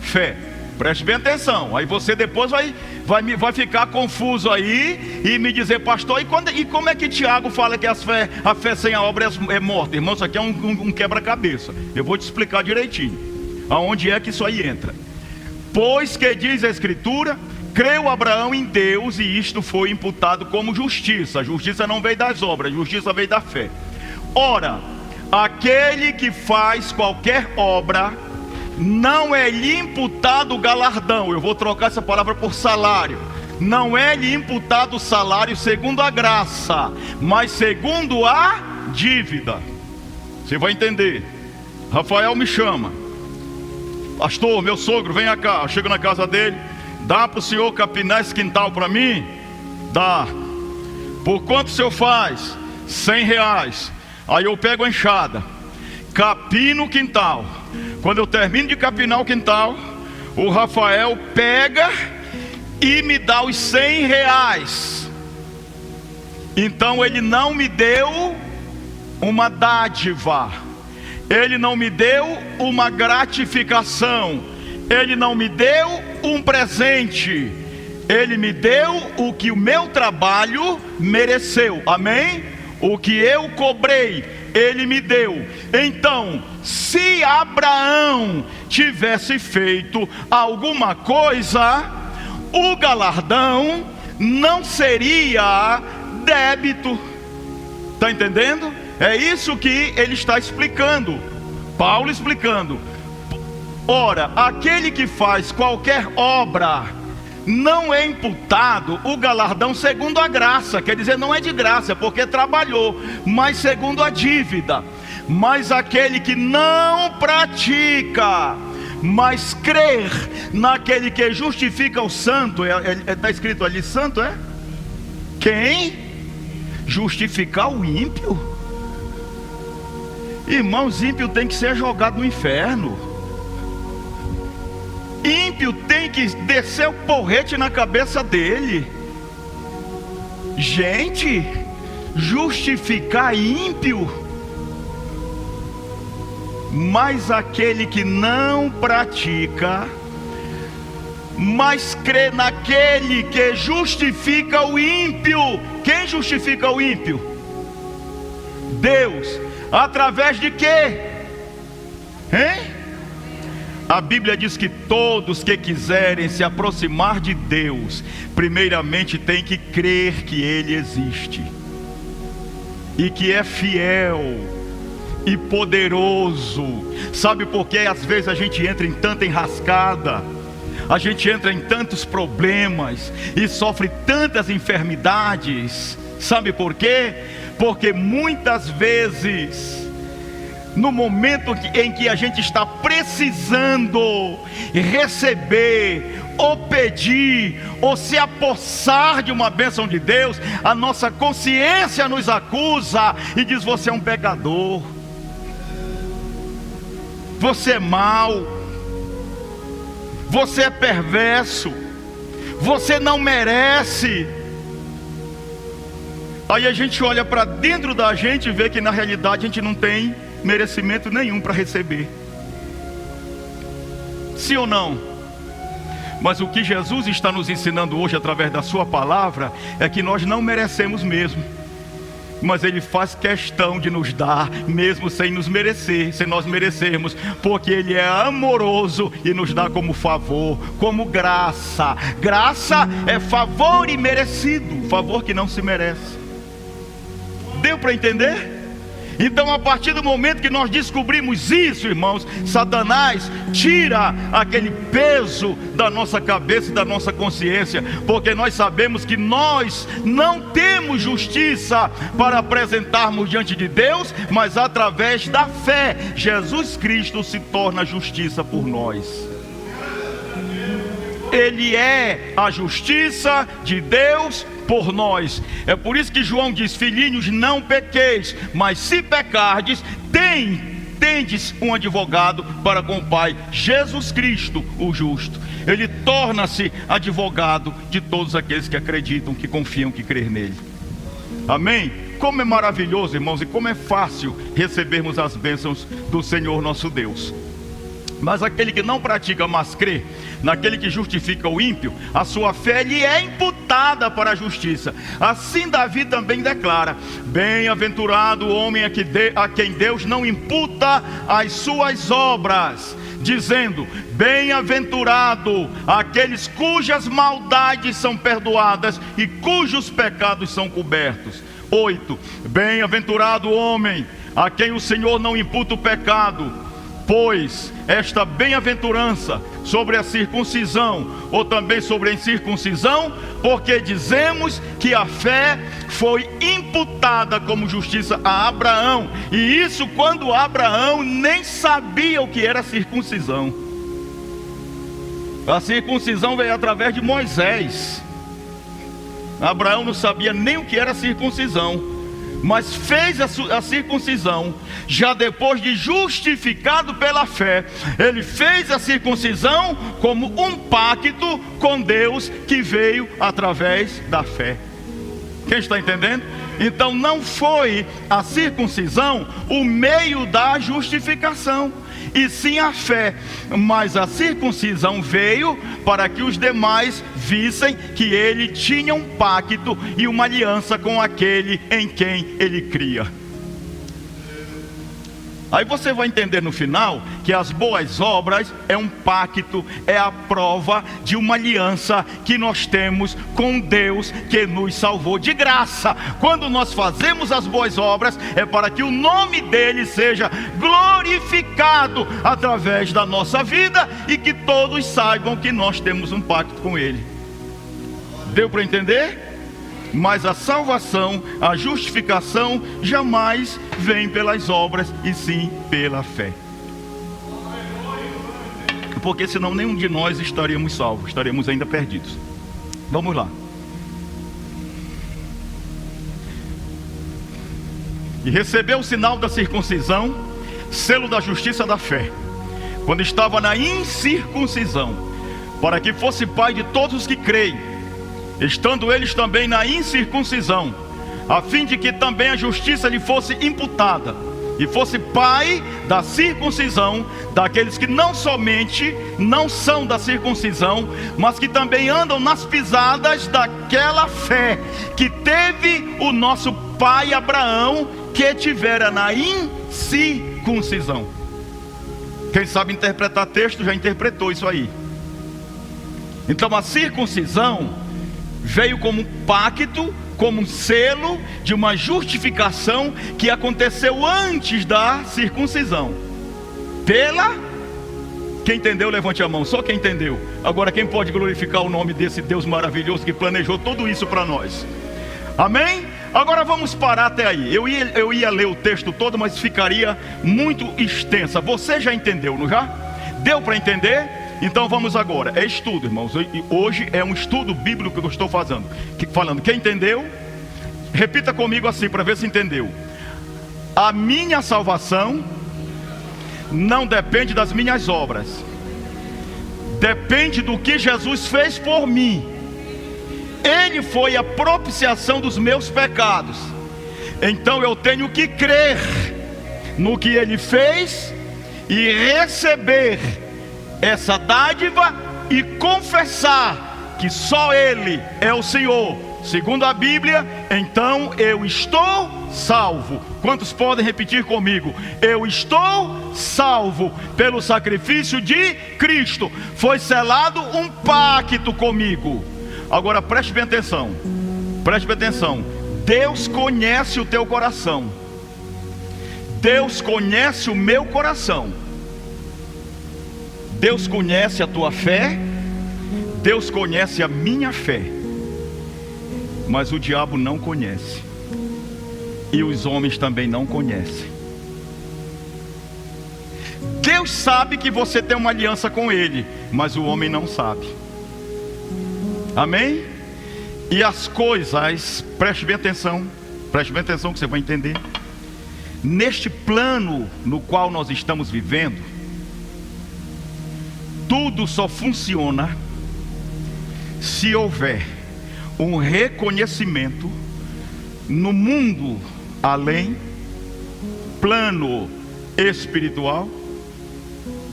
fé. Preste bem atenção. Aí você depois vai ficar confuso aí e me dizer: pastor, e como é que Tiago fala que a fé sem a obra é morta? Irmão, isso aqui é um quebra-cabeça. Eu vou te explicar direitinho aonde é que isso aí entra. Pois que diz a Escritura: creu Abraão em Deus, e isto foi imputado como justiça. A justiça não veio das obras, a justiça veio da fé. Ora, aquele que faz qualquer obra, não é lhe imputado galardão. Eu vou trocar essa palavra por salário. Não é lhe imputado salário segundo a graça, mas segundo a dívida. Você vai entender. Rafael me chama: pastor, meu sogro, venha cá. Eu chego na casa dele: dá para o senhor capinar esse quintal para mim? Dá. Por quanto o senhor faz? R$100. Aí eu pego a enxada, capino o quintal. Quando eu termino de capinar o quintal, o Rafael pega e me dá os R$100. Então ele não me deu uma dádiva, ele não me deu uma gratificação, ele não me deu um presente, ele me deu o que o meu trabalho mereceu. Amém? O que eu cobrei, ele me deu. Então, se Abraão tivesse feito alguma coisa, o galardão não seria débito. Está entendendo? É isso que ele está explicando, Paulo explicando. Ora, aquele que faz qualquer obra, não é imputado o galardão segundo a graça. Quer dizer, não é de graça, porque trabalhou, mas segundo a dívida. Mas aquele que não pratica, mas crer naquele que justifica o santo, está escrito ali, santo é? Quem? Justificar o ímpio? Irmãos, ímpio tem que ser jogado no inferno. Ímpio tem que descer o porrete na cabeça dele. Gente, justificar ímpio. Mas aquele que não pratica, mas crê naquele que justifica o ímpio. Quem justifica o ímpio? Deus. Através de quê? Hein? A Bíblia diz que todos que quiserem se aproximar de Deus, primeiramente tem que crer que Ele existe, e que é fiel e poderoso. Sabe por que às vezes a gente entra em tanta enrascada, a gente entra em tantos problemas e sofre tantas enfermidades? Sabe por quê? Porque muitas vezes, no momento em que a gente está precisando receber, ou pedir, ou se apossar de uma bênção de Deus, a nossa consciência nos acusa e diz: você é um pecador, você é mau, você é perverso, você não merece. Aí a gente olha para dentro da gente e vê que na realidade a gente não tem merecimento nenhum para receber. Sim ou não? Mas o que Jesus está nos ensinando hoje através da sua palavra é que nós não merecemos mesmo, mas Ele faz questão de nos dar, mesmo sem nos merecer, sem nós merecermos, porque Ele é amoroso e nos dá como favor, como graça. Graça é favor imerecido, favor que não se merece. Deu para entender? Então, a partir do momento que nós descobrimos isso, irmãos, Satanás tira aquele peso da nossa cabeça e da nossa consciência, porque nós sabemos que nós não temos justiça para apresentarmos diante de Deus, mas através da fé, Jesus Cristo se torna justiça por nós. Ele é a justiça de Deus por nós. É por isso que João diz: filhinhos, não pequeis, mas se pecardes, tendes um advogado para com o Pai, Jesus Cristo, o justo. Ele torna-se advogado de todos aqueles que acreditam, que confiam, que creem nele. Amém? como é maravilhoso, irmãos, e como é fácil recebermos as bênçãos do Senhor nosso Deus. Mas aquele que não pratica, mas crê naquele que justifica o ímpio, a sua fé lhe é imputada para a justiça. Assim Davi também declara: bem-aventurado o homem a quem Deus não imputa as suas obras, dizendo: bem-aventurado aqueles cujas maldades são perdoadas e cujos pecados são cobertos. 8. Bem-aventurado o homem a quem o Senhor não imputa o pecado, pois esta bem-aventurança sobre a circuncisão, ou também sobre a incircuncisão, porque dizemos que a fé foi imputada como justiça a Abraão, e isso quando Abraão nem sabia o que era circuncisão. A circuncisão veio através de Moisés. Abraão não sabia nem o que era circuncisão, mas fez a circuncisão já depois de justificado pela fé. Ele fez a circuncisão como um pacto com Deus que veio através da fé. Quem está entendendo? Então não foi a circuncisão o meio da justificação, e sim a fé. Mas a circuncisão veio para que os demais vissem que ele tinha um pacto e uma aliança com aquele em quem ele cria. Aí você vai entender no final que as boas obras é um pacto, é a prova de uma aliança que nós temos com Deus que nos salvou de graça. Quando nós fazemos as boas obras é para que o nome dele seja glorificado através da nossa vida e que todos saibam que nós temos um pacto com ele. Deu para entender? Mas a salvação, a justificação jamais vem pelas obras, e sim pela fé. Porque senão nenhum de nós estaríamos salvos, estaremos ainda perdidos. Vamos lá. E recebeu o sinal da circuncisão, selo da justiça da fé, quando estava na incircuncisão, para que fosse pai de todos os que creem, estando eles também na incircuncisão, a fim de que também a justiça lhe fosse imputada, e fosse pai da circuncisão, daqueles que não somente não são da circuncisão, mas que também andam nas pisadas daquela fé que teve o nosso pai Abraão, que tivera na incircuncisão. Quem sabe interpretar texto já interpretou isso aí. Então a circuncisão veio como um pacto, como um selo de uma justificação que aconteceu antes da circuncisão. Quem entendeu, levante a mão. Só quem entendeu. Agora quem pode glorificar o nome desse Deus maravilhoso que planejou tudo isso para nós? Amém? Agora vamos parar até aí. Eu ia ler o texto todo, mas ficaria muito extensa. Você já entendeu, não já? Deu para entender? Então vamos agora, é estudo, irmãos. Hoje é um estudo bíblico que eu estou falando. Quem entendeu? Repita comigo assim para ver se entendeu. A minha salvação não depende das minhas obras, depende do que Jesus fez por mim. Ele foi a propiciação dos meus pecados. Então eu tenho que crer no que ele fez e receber essa dádiva e confessar que só ele é o Senhor. Segundo a Bíblia, então eu estou salvo. Quantos podem repetir comigo? Eu estou salvo pelo sacrifício de Cristo. Foi selado um pacto comigo. Agora preste bem atenção. Preste bem atenção. Deus conhece o teu coração. Deus conhece o meu coração. Deus conhece a tua fé, Deus conhece a minha fé, mas o diabo não conhece, e os homens também não conhecem. Deus sabe que você tem uma aliança com ele, mas o homem não sabe. Amém? E as coisas, preste bem atenção que você vai entender. Neste plano no qual nós estamos vivendo, tudo só funciona se houver um reconhecimento no mundo além, plano espiritual.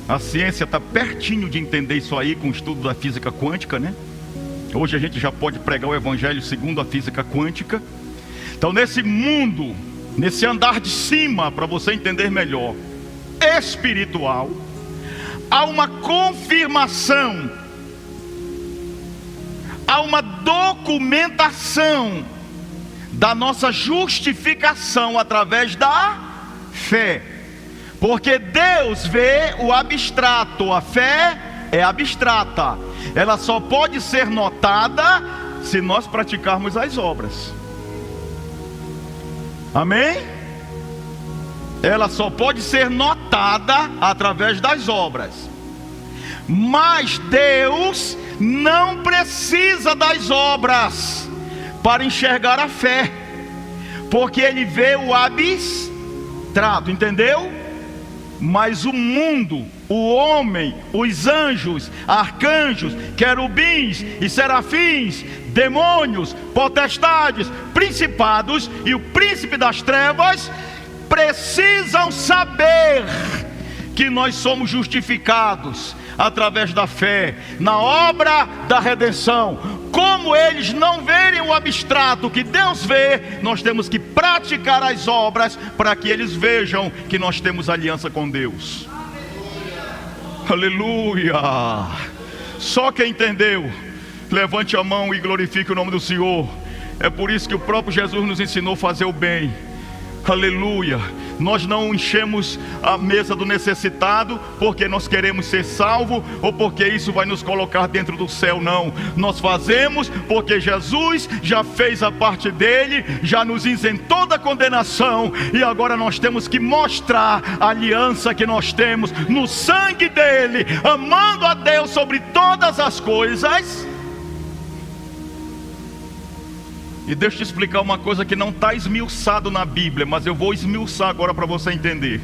A ciência está pertinho de entender isso aí com o estudo da física quântica, né? Hoje a gente já pode pregar o evangelho segundo a física quântica. Então, nesse mundo, nesse andar de cima, para você entender melhor, espiritual, há uma confirmação, há uma documentação da nossa justificação através da fé. Porque Deus vê o abstrato, a fé é abstrata, ela só pode ser notada se nós praticarmos as obras. Amém? Ela só pode ser notada através das obras. Mas Deus não precisa das obras para enxergar a fé, porque Ele vê o abstrato, entendeu? Mas o mundo, o homem, os anjos, arcanjos, querubins e serafins, demônios, potestades, principados e o príncipe das trevas precisam saber que nós somos justificados através da fé na obra da redenção. Como eles não verem o abstrato que Deus vê, nós temos que praticar as obras para que eles vejam que nós temos aliança com Deus. Aleluia! Só quem entendeu, levante a mão e glorifique o nome do Senhor. É por isso que o próprio Jesus nos ensinou a fazer o bem. Aleluia! Nós não enchemos a mesa do necessitado porque nós queremos ser salvos ou porque isso vai nos colocar dentro do céu, não. Nós fazemos porque Jesus já fez a parte dele, já nos isentou da condenação, e agora nós temos que mostrar a aliança que nós temos no sangue dele, amando a Deus sobre todas as coisas. E deixa eu te explicar uma coisa que não está esmiuçado na Bíblia, mas eu vou esmiuçar agora para você entender.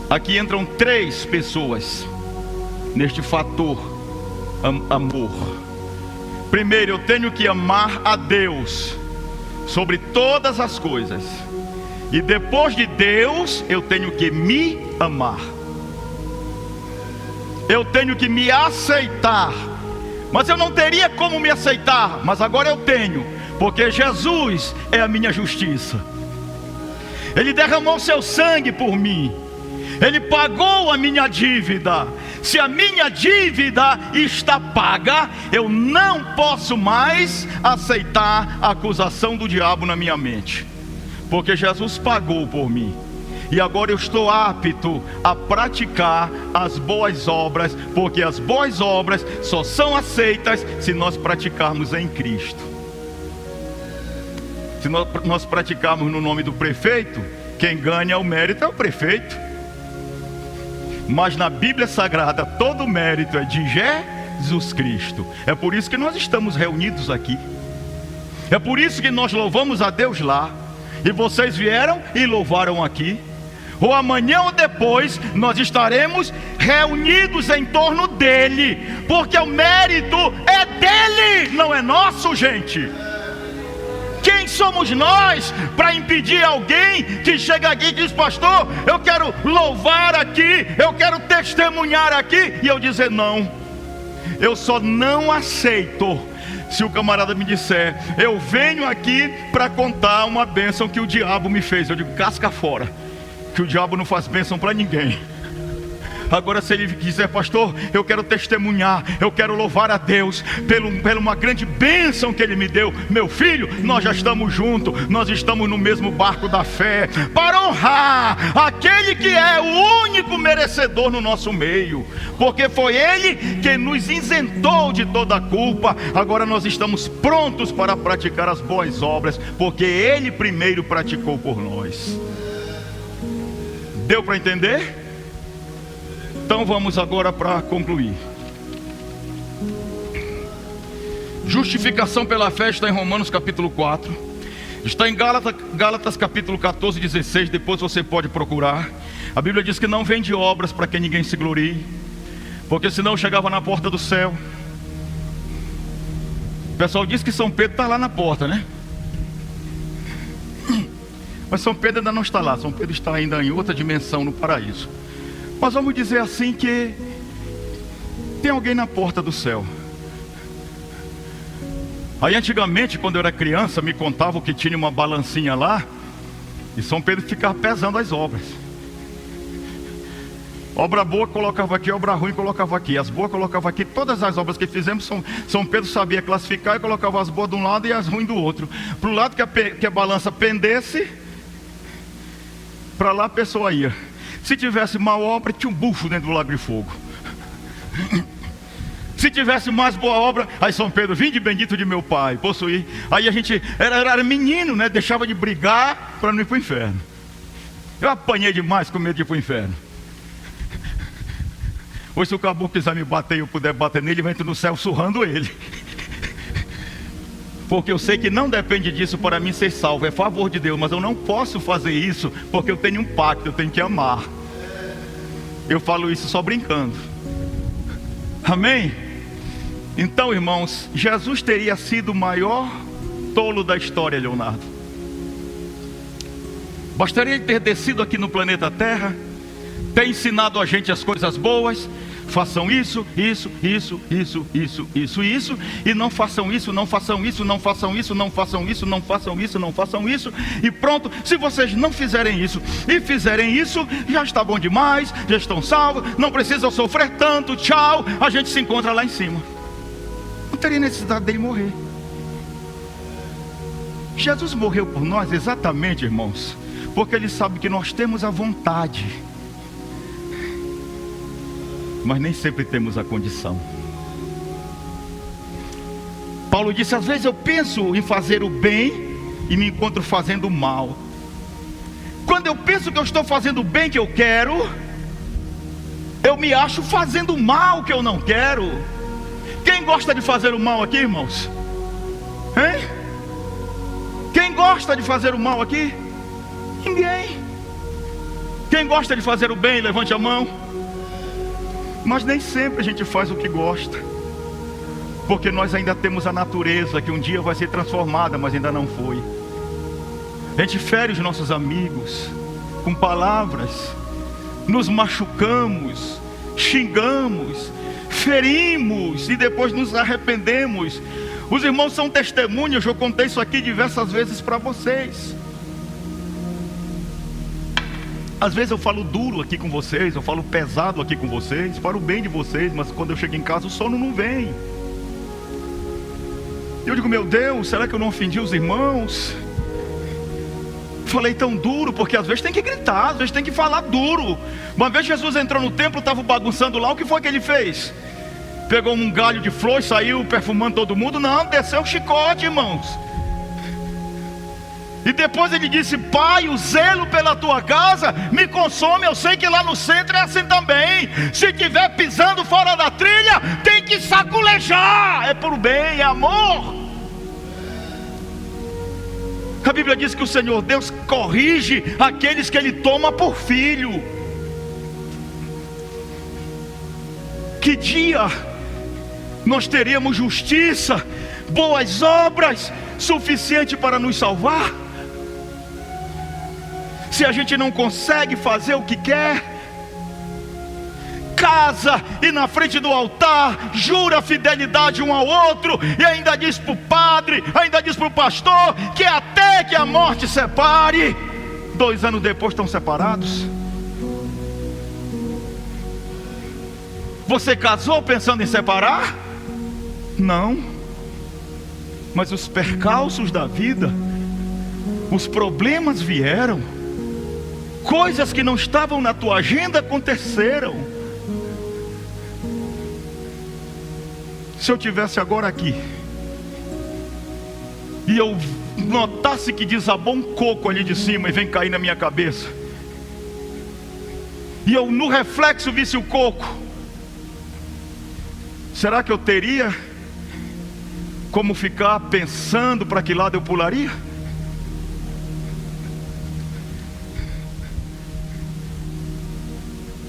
Aqui entram 3 pessoas neste fator amor. Primeiro, eu tenho que amar a Deus sobre todas as coisas, e depois de Deus eu tenho que me amar. Eu tenho que me aceitar. Mas eu não teria como me aceitar, mas agora eu tenho, porque Jesus é a minha justiça. Ele derramou seu sangue por mim, Ele pagou a minha dívida. Se a minha dívida está paga, eu não posso mais aceitar a acusação do diabo na minha mente, porque Jesus pagou por mim. E agora eu estou apto a praticar as boas obras, porque as boas obras só são aceitas se nós praticarmos em Cristo. Se nós praticarmos no nome do prefeito, quem ganha o mérito é o prefeito. Mas na Bíblia Sagrada todo o mérito é de Jesus Cristo. É por isso que nós estamos reunidos aqui. É por isso que nós louvamos a Deus lá, e vocês vieram e louvaram aqui. Ou amanhã ou depois nós estaremos reunidos em torno dele, porque o mérito é dele, não é nosso, gente. Quem somos nós para impedir alguém que chega aqui e diz: pastor, eu quero louvar aqui, eu quero testemunhar aqui, e eu dizer não? Eu só não aceito se o camarada me disser: eu venho aqui para contar uma bênção que o diabo me fez. Eu digo: casca fora, que o diabo não faz bênção para ninguém. Agora, se ele quiser: pastor, eu quero testemunhar, eu quero louvar a Deus pela uma grande bênção que Ele me deu, meu filho, nós já estamos juntos, nós estamos no mesmo barco da fé, para honrar aquele que é o único merecedor no nosso meio, porque foi Ele que nos isentou de toda a culpa. Agora nós estamos prontos para praticar as boas obras, porque Ele primeiro praticou por nós. Deu para entender? Então vamos agora para concluir. Justificação pela fé está em Romanos capítulo 4. Está em Gálatas capítulo 14, 16. Depois você pode procurar. A Bíblia diz que não vem de obras para que ninguém se glorie, porque senão chegava na porta do céu. O pessoal diz que São Pedro está lá na porta, né? Mas São Pedro ainda não está lá. São Pedro está ainda em outra dimensão, no paraíso. Mas vamos dizer assim que tem alguém na porta do céu. Aí antigamente, quando eu era criança, me contavam que tinha uma balancinha lá, e São Pedro ficava pesando as obras. Obra boa colocava aqui, obra ruim colocava aqui. As boas colocava aqui. Todas as obras que fizemos, São Pedro sabia classificar e colocava as boas de um lado e as ruins do outro. Para o lado que a balança pendesse, para lá a pessoa ia. Se tivesse má obra, tinha um bufo dentro do lago de fogo. Se tivesse mais boa obra, aí São Pedro, vinde bendito de meu Pai, possuir. Aí a gente era menino, né? Deixava de brigar para não ir para o inferno. Eu apanhei demais com medo de ir para o inferno. Hoje, se o caboclo quiser me bater e eu puder bater nele, eu entro no céu surrando ele. Porque eu sei que não depende disso para mim ser salvo, é favor de Deus. Mas eu não posso fazer isso, porque eu tenho um pacto, eu tenho que amar. Eu falo isso só brincando. Amém? Então, irmãos, Jesus teria sido o maior tolo da história, Leonardo. Bastaria ele ter descido aqui no planeta Terra, ter ensinado a gente as coisas boas. Façam isso, isso, isso, isso, isso, isso, isso. E não façam isso, não façam isso, não façam isso, não façam isso, não façam isso, não façam isso. E pronto, se vocês não fizerem isso e fizerem isso, já está bom demais, já estão salvos, não precisam sofrer tanto, tchau, a gente se encontra lá em cima. Não teria necessidade dele morrer. Jesus morreu por nós exatamente, irmãos, porque ele sabe que nós temos a vontade, mas nem sempre temos a condição. Paulo disse, às vezes eu penso em fazer o bem e me encontro fazendo o mal. Quando eu penso que eu estou fazendo o bem que eu quero, eu me acho fazendo o mal que eu não quero. Quem gosta de fazer o mal aqui, irmãos? Hein? Quem gosta de fazer o mal aqui? Ninguém. Quem gosta de fazer o bem, levante a mão. Mas nem sempre a gente faz o que gosta, porque nós ainda temos a natureza que um dia vai ser transformada, mas ainda não foi. A gente fere os nossos amigos com palavras, nos machucamos, xingamos, ferimos e depois nos arrependemos. Os irmãos são testemunhas, eu contei isso aqui diversas vezes para vocês. Às vezes eu falo duro aqui com vocês, eu falo pesado aqui com vocês, para o bem de vocês, mas quando eu chego em casa o sono não vem. Eu digo, meu Deus, será que eu não ofendi os irmãos? Falei tão duro, porque às vezes tem que gritar, às vezes tem que falar duro. Uma vez Jesus entrou no templo, estava bagunçando lá, o que foi que ele fez? Pegou um galho de flor e saiu perfumando todo mundo? Não, desceu o chicote, irmãos. E depois ele disse, Pai, o zelo pela tua casa me consome. Eu sei que lá no centro é assim também. Se estiver pisando fora da trilha, tem que saculejar. É por bem, é amor. A Bíblia diz que o Senhor Deus corrige aqueles que Ele toma por filho. Que dia nós teríamos justiça, boas obras, suficiente para nos salvar? Se a gente não consegue fazer o que quer, casa e na frente do altar jura fidelidade um ao outro, e ainda diz para o padre, ainda diz para o pastor, que até que a morte separe, 2 anos depois estão separados. Você casou pensando em separar? Não. Mas os percalços da vida, os problemas vieram, coisas que não estavam na tua agenda aconteceram. Se eu tivesse agora aqui e eu notasse que desabou um coco ali de cima e vem cair na minha cabeça, e eu no reflexo visse o coco, será que eu teria como ficar pensando para que lado eu pularia?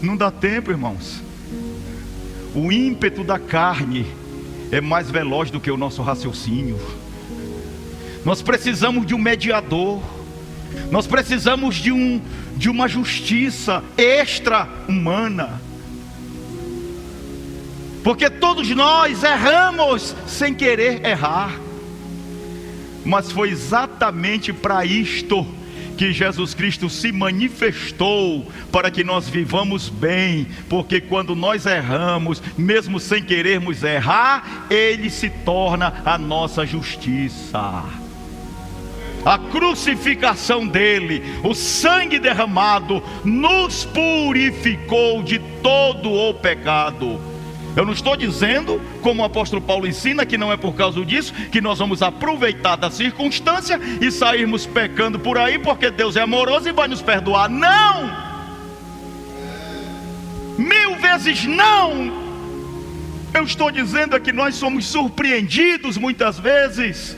Não dá tempo, irmãos. O ímpeto da carne é mais veloz do que o nosso raciocínio. Nós precisamos de um mediador. Nós precisamos de uma justiça extra-humana. Porque todos nós erramos sem querer errar. Mas foi exatamente para isto que Jesus Cristo se manifestou, para que nós vivamos bem. Porque quando nós erramos, mesmo sem querermos errar, Ele se torna a nossa justiça. A crucificação dele, o sangue derramado, nos purificou de todo o pecado. Eu não estou dizendo, como o apóstolo Paulo ensina, que não é por causa disso que nós vamos aproveitar da circunstância e sairmos pecando por aí, porque Deus é amoroso e vai nos perdoar. Não! 1000 vezes não! Eu estou dizendo é que nós somos surpreendidos muitas vezes,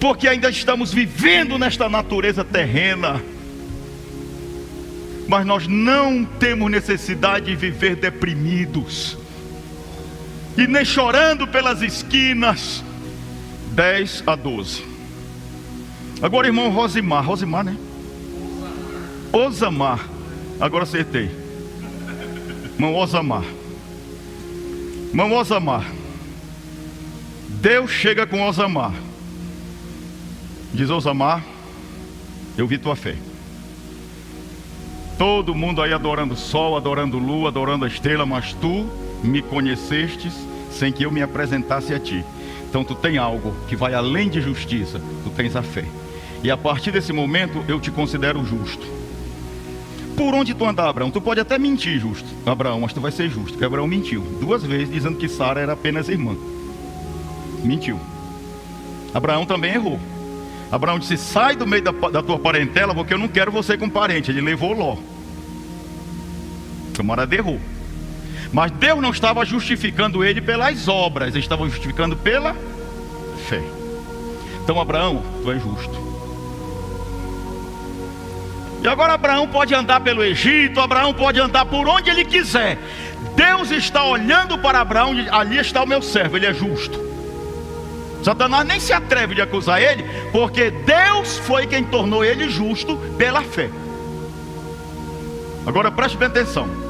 porque ainda estamos vivendo nesta natureza terrena. Mas nós não temos necessidade de viver deprimidos e nem chorando pelas esquinas. 10 a 12. Agora, irmão Rosimar, né? Osamar. Agora acertei. Irmão Osamar. Deus chega com Osamar. Diz: Osamar, eu vi tua fé. Todo mundo aí adorando o sol, adorando lua, adorando a estrela, mas tu me conhecestes sem que eu me apresentasse a ti. Então tu tem algo que vai além de justiça. Tu tens a fé. E a partir desse momento eu te considero justo. Por onde tu andar, Abraão? Tu pode até mentir, justo, Abraão, mas tu vai ser justo. Porque Abraão mentiu 2 vezes, dizendo que Sara era apenas irmã. Mentiu. Abraão também errou. Abraão disse: sai do meio da tua parentela, porque eu não quero você com parente. Ele levou Ló. O camarada errou. Mas Deus não estava justificando ele pelas obras, ele estava justificando pela fé. Então, Abraão, tu és justo. E agora Abraão pode andar pelo Egito, Abraão pode andar por onde ele quiser. Deus está olhando para Abraão e ali está o meu servo, ele é justo. Satanás nem se atreve de acusar ele, porque Deus foi quem tornou ele justo pela fé. Agora preste bem atenção.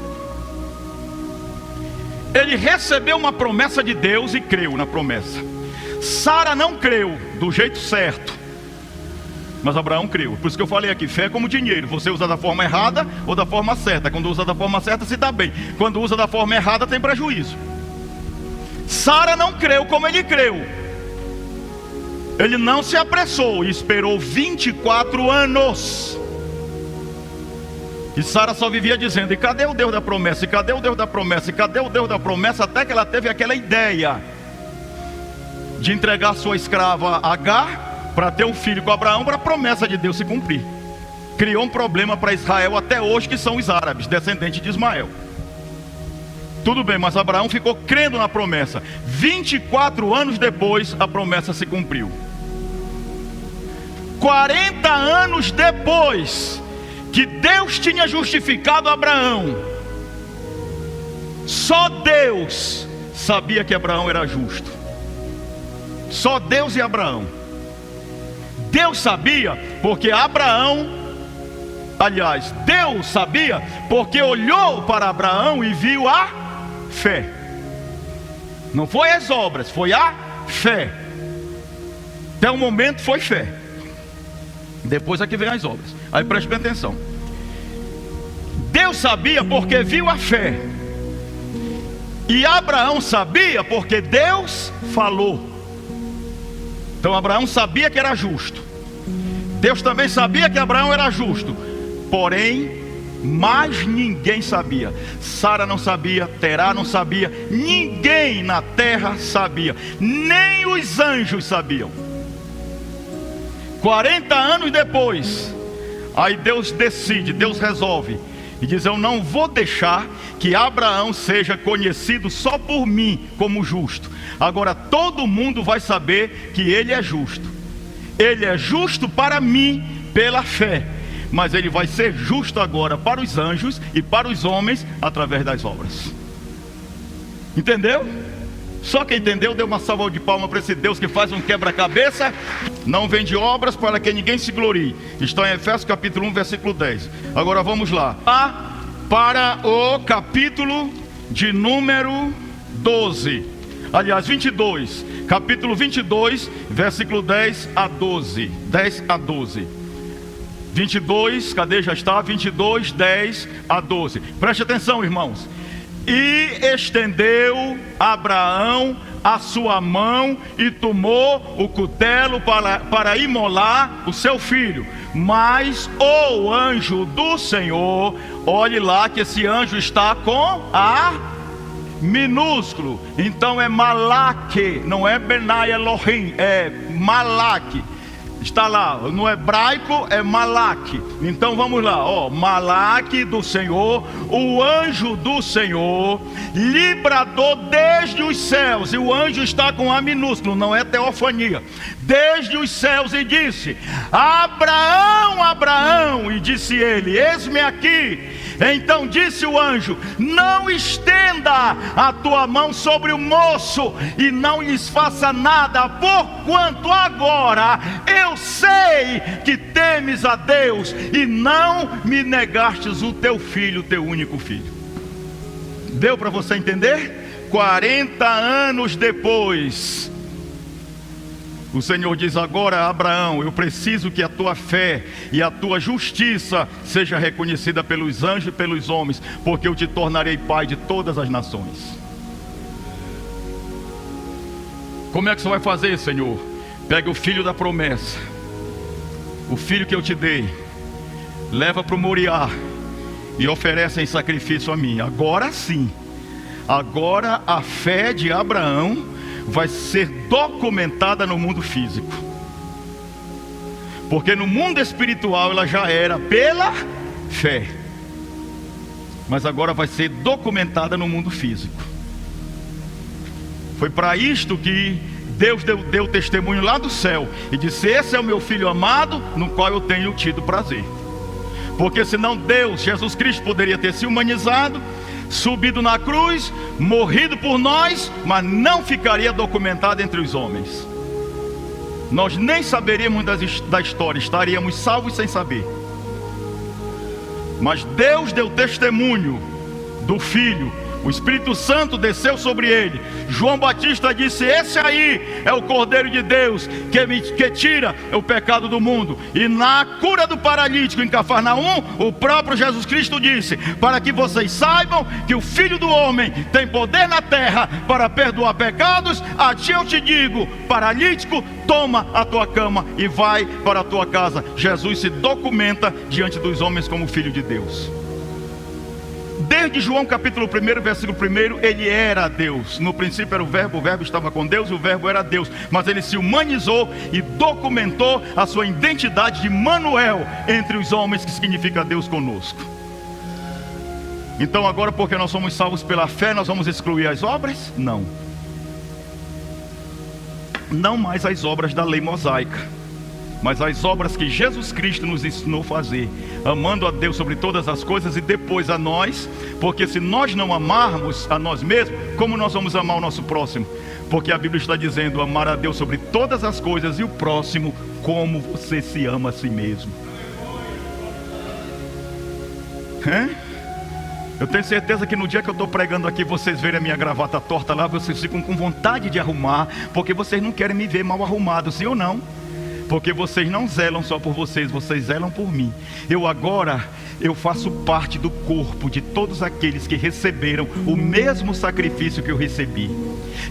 Ele recebeu uma promessa de Deus e creu na promessa. Sara não creu do jeito certo, mas Abraão creu. Por isso que eu falei aqui, fé é como dinheiro. Você usa da forma errada ou da forma certa. Quando usa da forma certa se dá bem. Quando usa da forma errada tem prejuízo. Sara não creu como ele creu. Ele não se apressou e esperou 24 anos. E Sara só vivia dizendo: e cadê o Deus da promessa? E cadê o Deus da promessa? E cadê o Deus da promessa? Até que ela teve aquela ideia de entregar sua escrava Agar para ter um filho com Abraão, para a promessa de Deus se cumprir. Criou um problema para Israel até hoje, que são os árabes, descendentes de Ismael. Tudo bem, mas Abraão ficou crendo na promessa. 24 anos depois a promessa se cumpriu. 40 anos depois que Deus tinha justificado Abraão, só Deus sabia que Abraão era justo. Só Deus e Abraão. Deus sabia porque Deus sabia porque olhou para Abraão e viu a fé. Não foi as obras, foi a fé. Até o momento foi fé. Depois é que vem as obras. Aí preste bem atenção. Deus sabia porque viu a fé. E Abraão sabia porque Deus falou. Então Abraão sabia que era justo. Deus também sabia que Abraão era justo. Porém, mais ninguém sabia. Sara não sabia, Terá não sabia, ninguém na terra sabia. Nem os anjos sabiam. 40 anos depois, aí Deus decide, Deus resolve e diz: eu não vou deixar que Abraão seja conhecido só por mim como justo. Agora todo mundo vai saber que ele é justo. Ele é justo para mim pela fé, mas ele vai ser justo agora para os anjos e para os homens através das obras. Entendeu? Só quem entendeu, deu uma salva de palmas para esse Deus que faz um quebra-cabeça. Não vende obras para que ninguém se glorie. Está em Efésios capítulo 1, versículo 10. Agora vamos lá. Para o capítulo de número 12. Aliás, 22. Capítulo 22, versículo 10 a 12. 10 a 12. 22, cadê? Já está? 22, 10 a 12. Preste atenção, irmãos. E estendeu Abraão a sua mão e tomou o cutelo para imolar o seu filho. Mas o anjo do Senhor, olhe lá que esse anjo está com A minúsculo. Então é Malaque, não é Benai Elohim, é Malaque. Está lá, no hebraico é Malaque. Então vamos lá, ó, Malaque do Senhor, o anjo do Senhor, lhe bradou desde os céus. E o anjo está com A minúsculo, não é teofania. Desde os céus e disse: Abraão, Abraão. E disse ele: eis-me aqui. Então disse o anjo: não estenda a tua mão sobre o moço e não lhes faça nada, porquanto agora eu sei que temes a Deus e não me negastes o teu filho, o teu único filho. Deu para você entender? 40 anos depois, o Senhor diz: agora, Abraão, eu preciso que a tua fé e a tua justiça seja reconhecida pelos anjos e pelos homens, porque eu te tornarei pai de todas as nações. Como é que você vai fazer, Senhor? Pega o filho da promessa, o filho que eu te dei, leva para o Moriá e oferece em sacrifício a mim. Agora sim, agora a fé de Abraão vai ser documentada no mundo físico, porque no mundo espiritual ela já era pela fé, mas agora vai ser documentada no mundo físico. Foi para isto que Deus deu testemunho lá do céu e disse: esse é o meu filho amado, no qual eu tenho tido prazer. Porque senão Deus, Jesus Cristo, poderia ter se humanizado, subido na cruz, morrido por nós, mas não ficaria documentado entre os homens. Nós nem saberíamos da história, estaríamos salvos sem saber. Mas Deus deu testemunho do Filho, o Espírito Santo desceu sobre ele. João Batista disse: esse aí é o Cordeiro de Deus que tira o pecado do mundo. E na cura do paralítico em Cafarnaum, o próprio Jesus Cristo disse: para que vocês saibam que o Filho do Homem tem poder na terra para perdoar pecados, a ti eu te digo, paralítico, toma a tua cama e vai para a tua casa. Jesus se documenta diante dos homens como Filho de Deus. Desde João capítulo 1, versículo 1, ele era Deus. No princípio era o verbo estava com Deus e o verbo era Deus. Mas ele se humanizou e documentou a sua identidade de Manuel entre os homens, que significa Deus conosco. Então agora, porque nós somos salvos pela fé, nós vamos excluir as obras? Não. Não mais as obras da lei mosaica, mas as obras que Jesus Cristo nos ensinou a fazer, amando a Deus sobre todas as coisas e depois a nós, porque se nós não amarmos a nós mesmos, como nós vamos amar o nosso próximo? Porque a Bíblia está dizendo: amar a Deus sobre todas as coisas e o próximo como você se ama a si mesmo. Eu tenho certeza que no dia que eu estou pregando aqui, vocês verem a minha gravata torta lá, vocês ficam com vontade de arrumar, porque vocês não querem me ver mal arrumado, sim ou não? Porque vocês não zelam só por vocês, vocês zelam por mim. Eu faço parte do corpo de todos aqueles que receberam o mesmo sacrifício que eu recebi,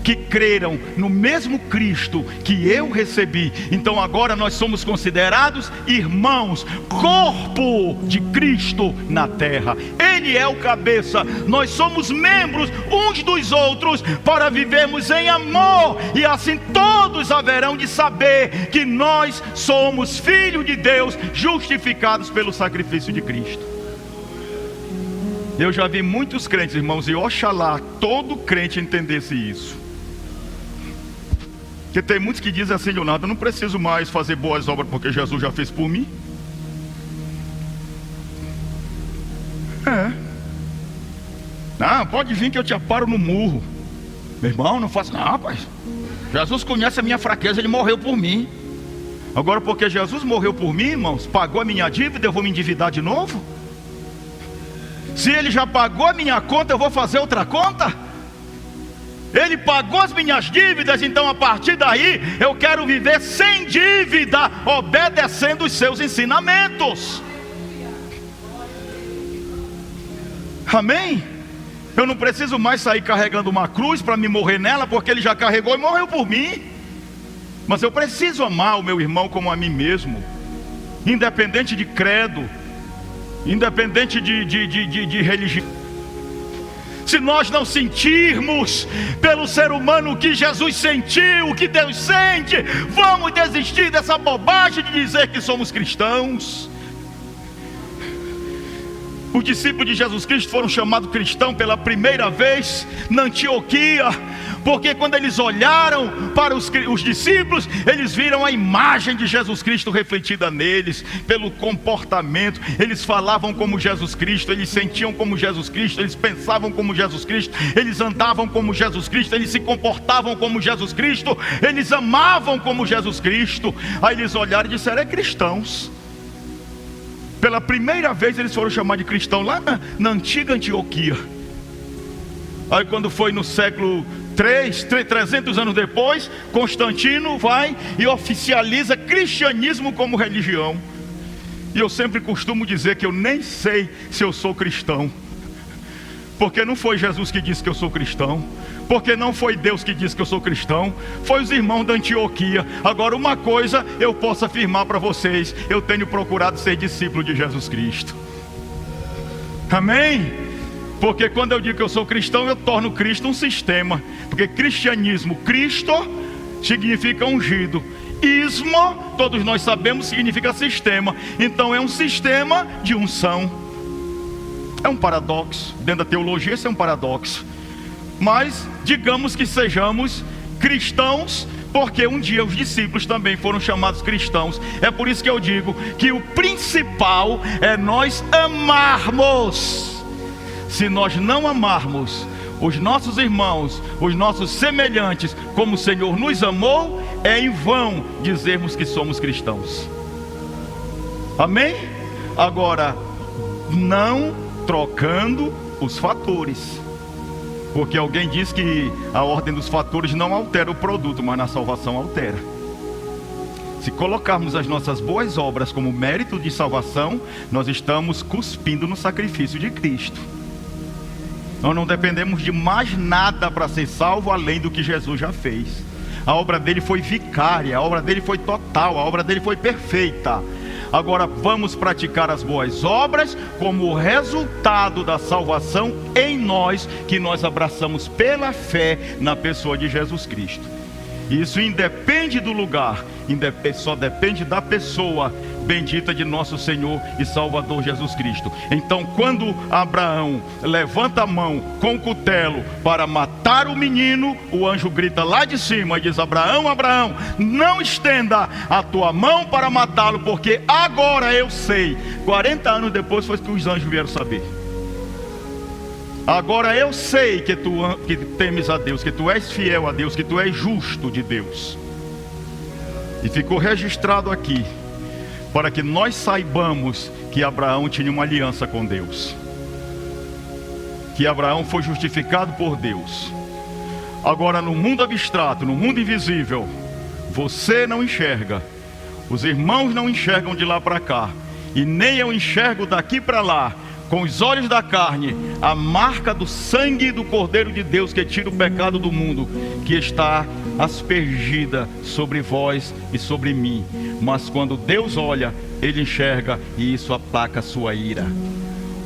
que creram no mesmo Cristo que eu recebi. Então agora nós somos considerados irmãos, corpo de Cristo na terra. Ele é o cabeça, nós somos membros uns dos outros para vivermos em amor, e assim todos haverão de saber que nós somos filhos de Deus, justificados pelo sacrifício de Cristo. Eu já vi muitos crentes, irmãos, e oxalá todo crente entendesse isso. Porque tem muitos que dizem assim: Leonardo, eu não preciso mais fazer boas obras porque Jesus já fez por mim. Pode vir que eu te aparo no murro. Meu irmão, não faça, não, rapaz. Jesus conhece a minha fraqueza, Ele morreu por mim. Agora, porque Jesus morreu por mim, irmãos, pagou a minha dívida, eu vou me endividar de novo? Se Ele já pagou a minha conta, eu vou fazer outra conta? Ele pagou as minhas dívidas, então a partir daí eu quero viver sem dívida, obedecendo os seus ensinamentos. Amém? Eu não preciso mais sair carregando uma cruz para me morrer nela, porque Ele já carregou e morreu por mim. Mas eu preciso amar o meu irmão como a mim mesmo, independente de credo, independente de religião. Se nós não sentirmos pelo ser humano o que Jesus sentiu, o que Deus sente, vamos desistir dessa bobagem de dizer que somos cristãos. Os discípulos de Jesus Cristo foram chamados cristãos pela primeira vez na Antioquia, porque quando eles olharam para os discípulos, eles viram a imagem de Jesus Cristo refletida neles, pelo comportamento. Eles falavam como Jesus Cristo, eles sentiam como Jesus Cristo, eles pensavam como Jesus Cristo, eles andavam como Jesus Cristo, eles se comportavam como Jesus Cristo, eles amavam como Jesus Cristo. Aí eles olharam e disseram: é cristãos. Pela primeira vez eles foram chamados de cristão lá na antiga Antioquia. Aí quando foi no século 300 anos depois, Constantino vai e oficializa cristianismo como religião. E eu sempre costumo dizer que eu nem sei se eu sou cristão, porque não foi Jesus que disse que eu sou cristão, porque não foi Deus que disse que eu sou cristão, foi os irmãos da Antioquia. Agora, uma coisa eu posso afirmar para vocês: eu tenho procurado ser discípulo de Jesus Cristo. Amém? Porque quando eu digo que eu sou cristão, eu torno Cristo um sistema. Porque cristianismo, Cristo, significa ungido. Ismo, todos nós sabemos, significa sistema. Então é um sistema de unção. É um paradoxo. Dentro da teologia isso é um paradoxo. Mas digamos que sejamos cristãos, porque um dia os discípulos também foram chamados cristãos. É por isso que eu digo que o principal é nós amarmos. Se nós não amarmos os nossos irmãos, os nossos semelhantes, como o Senhor nos amou, é em vão dizermos que somos cristãos. Amém? Agora, não trocando os fatores, porque alguém diz que a ordem dos fatores não altera o produto, mas na salvação altera. Se colocarmos as nossas boas obras como mérito de salvação, nós estamos cuspindo no sacrifício de Cristo. Nós não dependemos de mais nada para ser salvo além do que Jesus já fez. A obra dele foi vicária, a obra dele foi total, a obra dele foi perfeita. Agora vamos praticar as boas obras como resultado da salvação em nós, que nós abraçamos pela fé na pessoa de Jesus Cristo. Isso independe do lugar, só depende da pessoa bendita de nosso Senhor e Salvador Jesus Cristo. Então, quando Abraão levanta a mão com o cutelo para matar o menino, o anjo grita lá de cima e diz: Abraão, Abraão, não estenda a tua mão para matá-lo, porque agora eu sei. 40 anos depois foi que os anjos vieram saber. Agora eu sei que que temes a Deus, que tu és fiel a Deus, que tu és justo de Deus. E ficou registrado aqui, para que nós saibamos que Abraão tinha uma aliança com Deus, que Abraão foi justificado por Deus. Agora, no mundo abstrato, no mundo invisível, você não enxerga, os irmãos não enxergam de lá para cá, e nem eu enxergo daqui para lá, com os olhos da carne, a marca do sangue do Cordeiro de Deus que tira o pecado do mundo, que está aspergida sobre vós e sobre mim. Mas quando Deus olha, Ele enxerga, e isso aplaca a sua ira.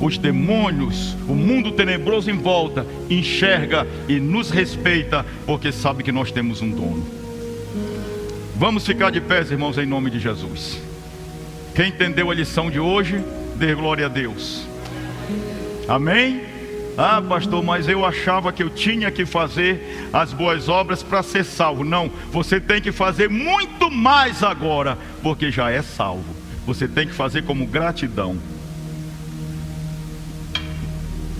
Os demônios, o mundo tenebroso em volta, enxerga e nos respeita, porque sabe que nós temos um dono. Vamos ficar de pés, irmãos, em nome de Jesus. Quem entendeu a lição de hoje, dê glória a Deus. Amém? Ah, pastor, mas eu achava que eu tinha que fazer as boas obras para ser salvo. Não, você tem que fazer muito mais agora, porque já é salvo. Você tem que fazer como gratidão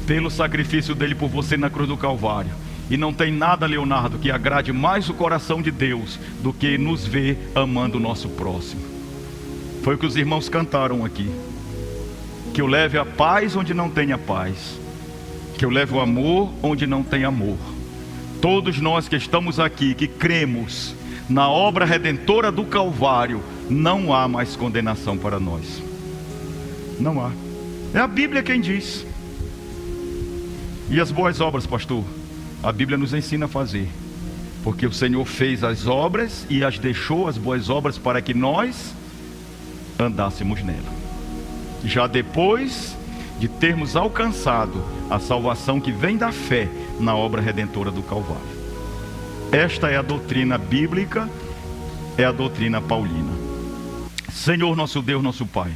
pelo sacrifício dele por você na cruz do Calvário. E não tem nada, Leonardo, que agrade mais o coração de Deus do que nos ver amando o nosso próximo. Foi o que os irmãos cantaram aqui. Que eu leve a paz onde não tenha paz. Que eu leve o amor onde não tem amor. Todos nós que estamos aqui, que cremos na obra redentora do Calvário, não há mais condenação para nós. Não há. É a Bíblia quem diz. E as boas obras, pastor? A Bíblia nos ensina a fazer, porque o Senhor fez as obras e as deixou, as boas obras, para que nós andássemos nela. Já depois de termos alcançado a salvação que vem da fé na obra redentora do Calvário. Esta é a doutrina bíblica, é a doutrina paulina. Senhor nosso Deus, nosso Pai,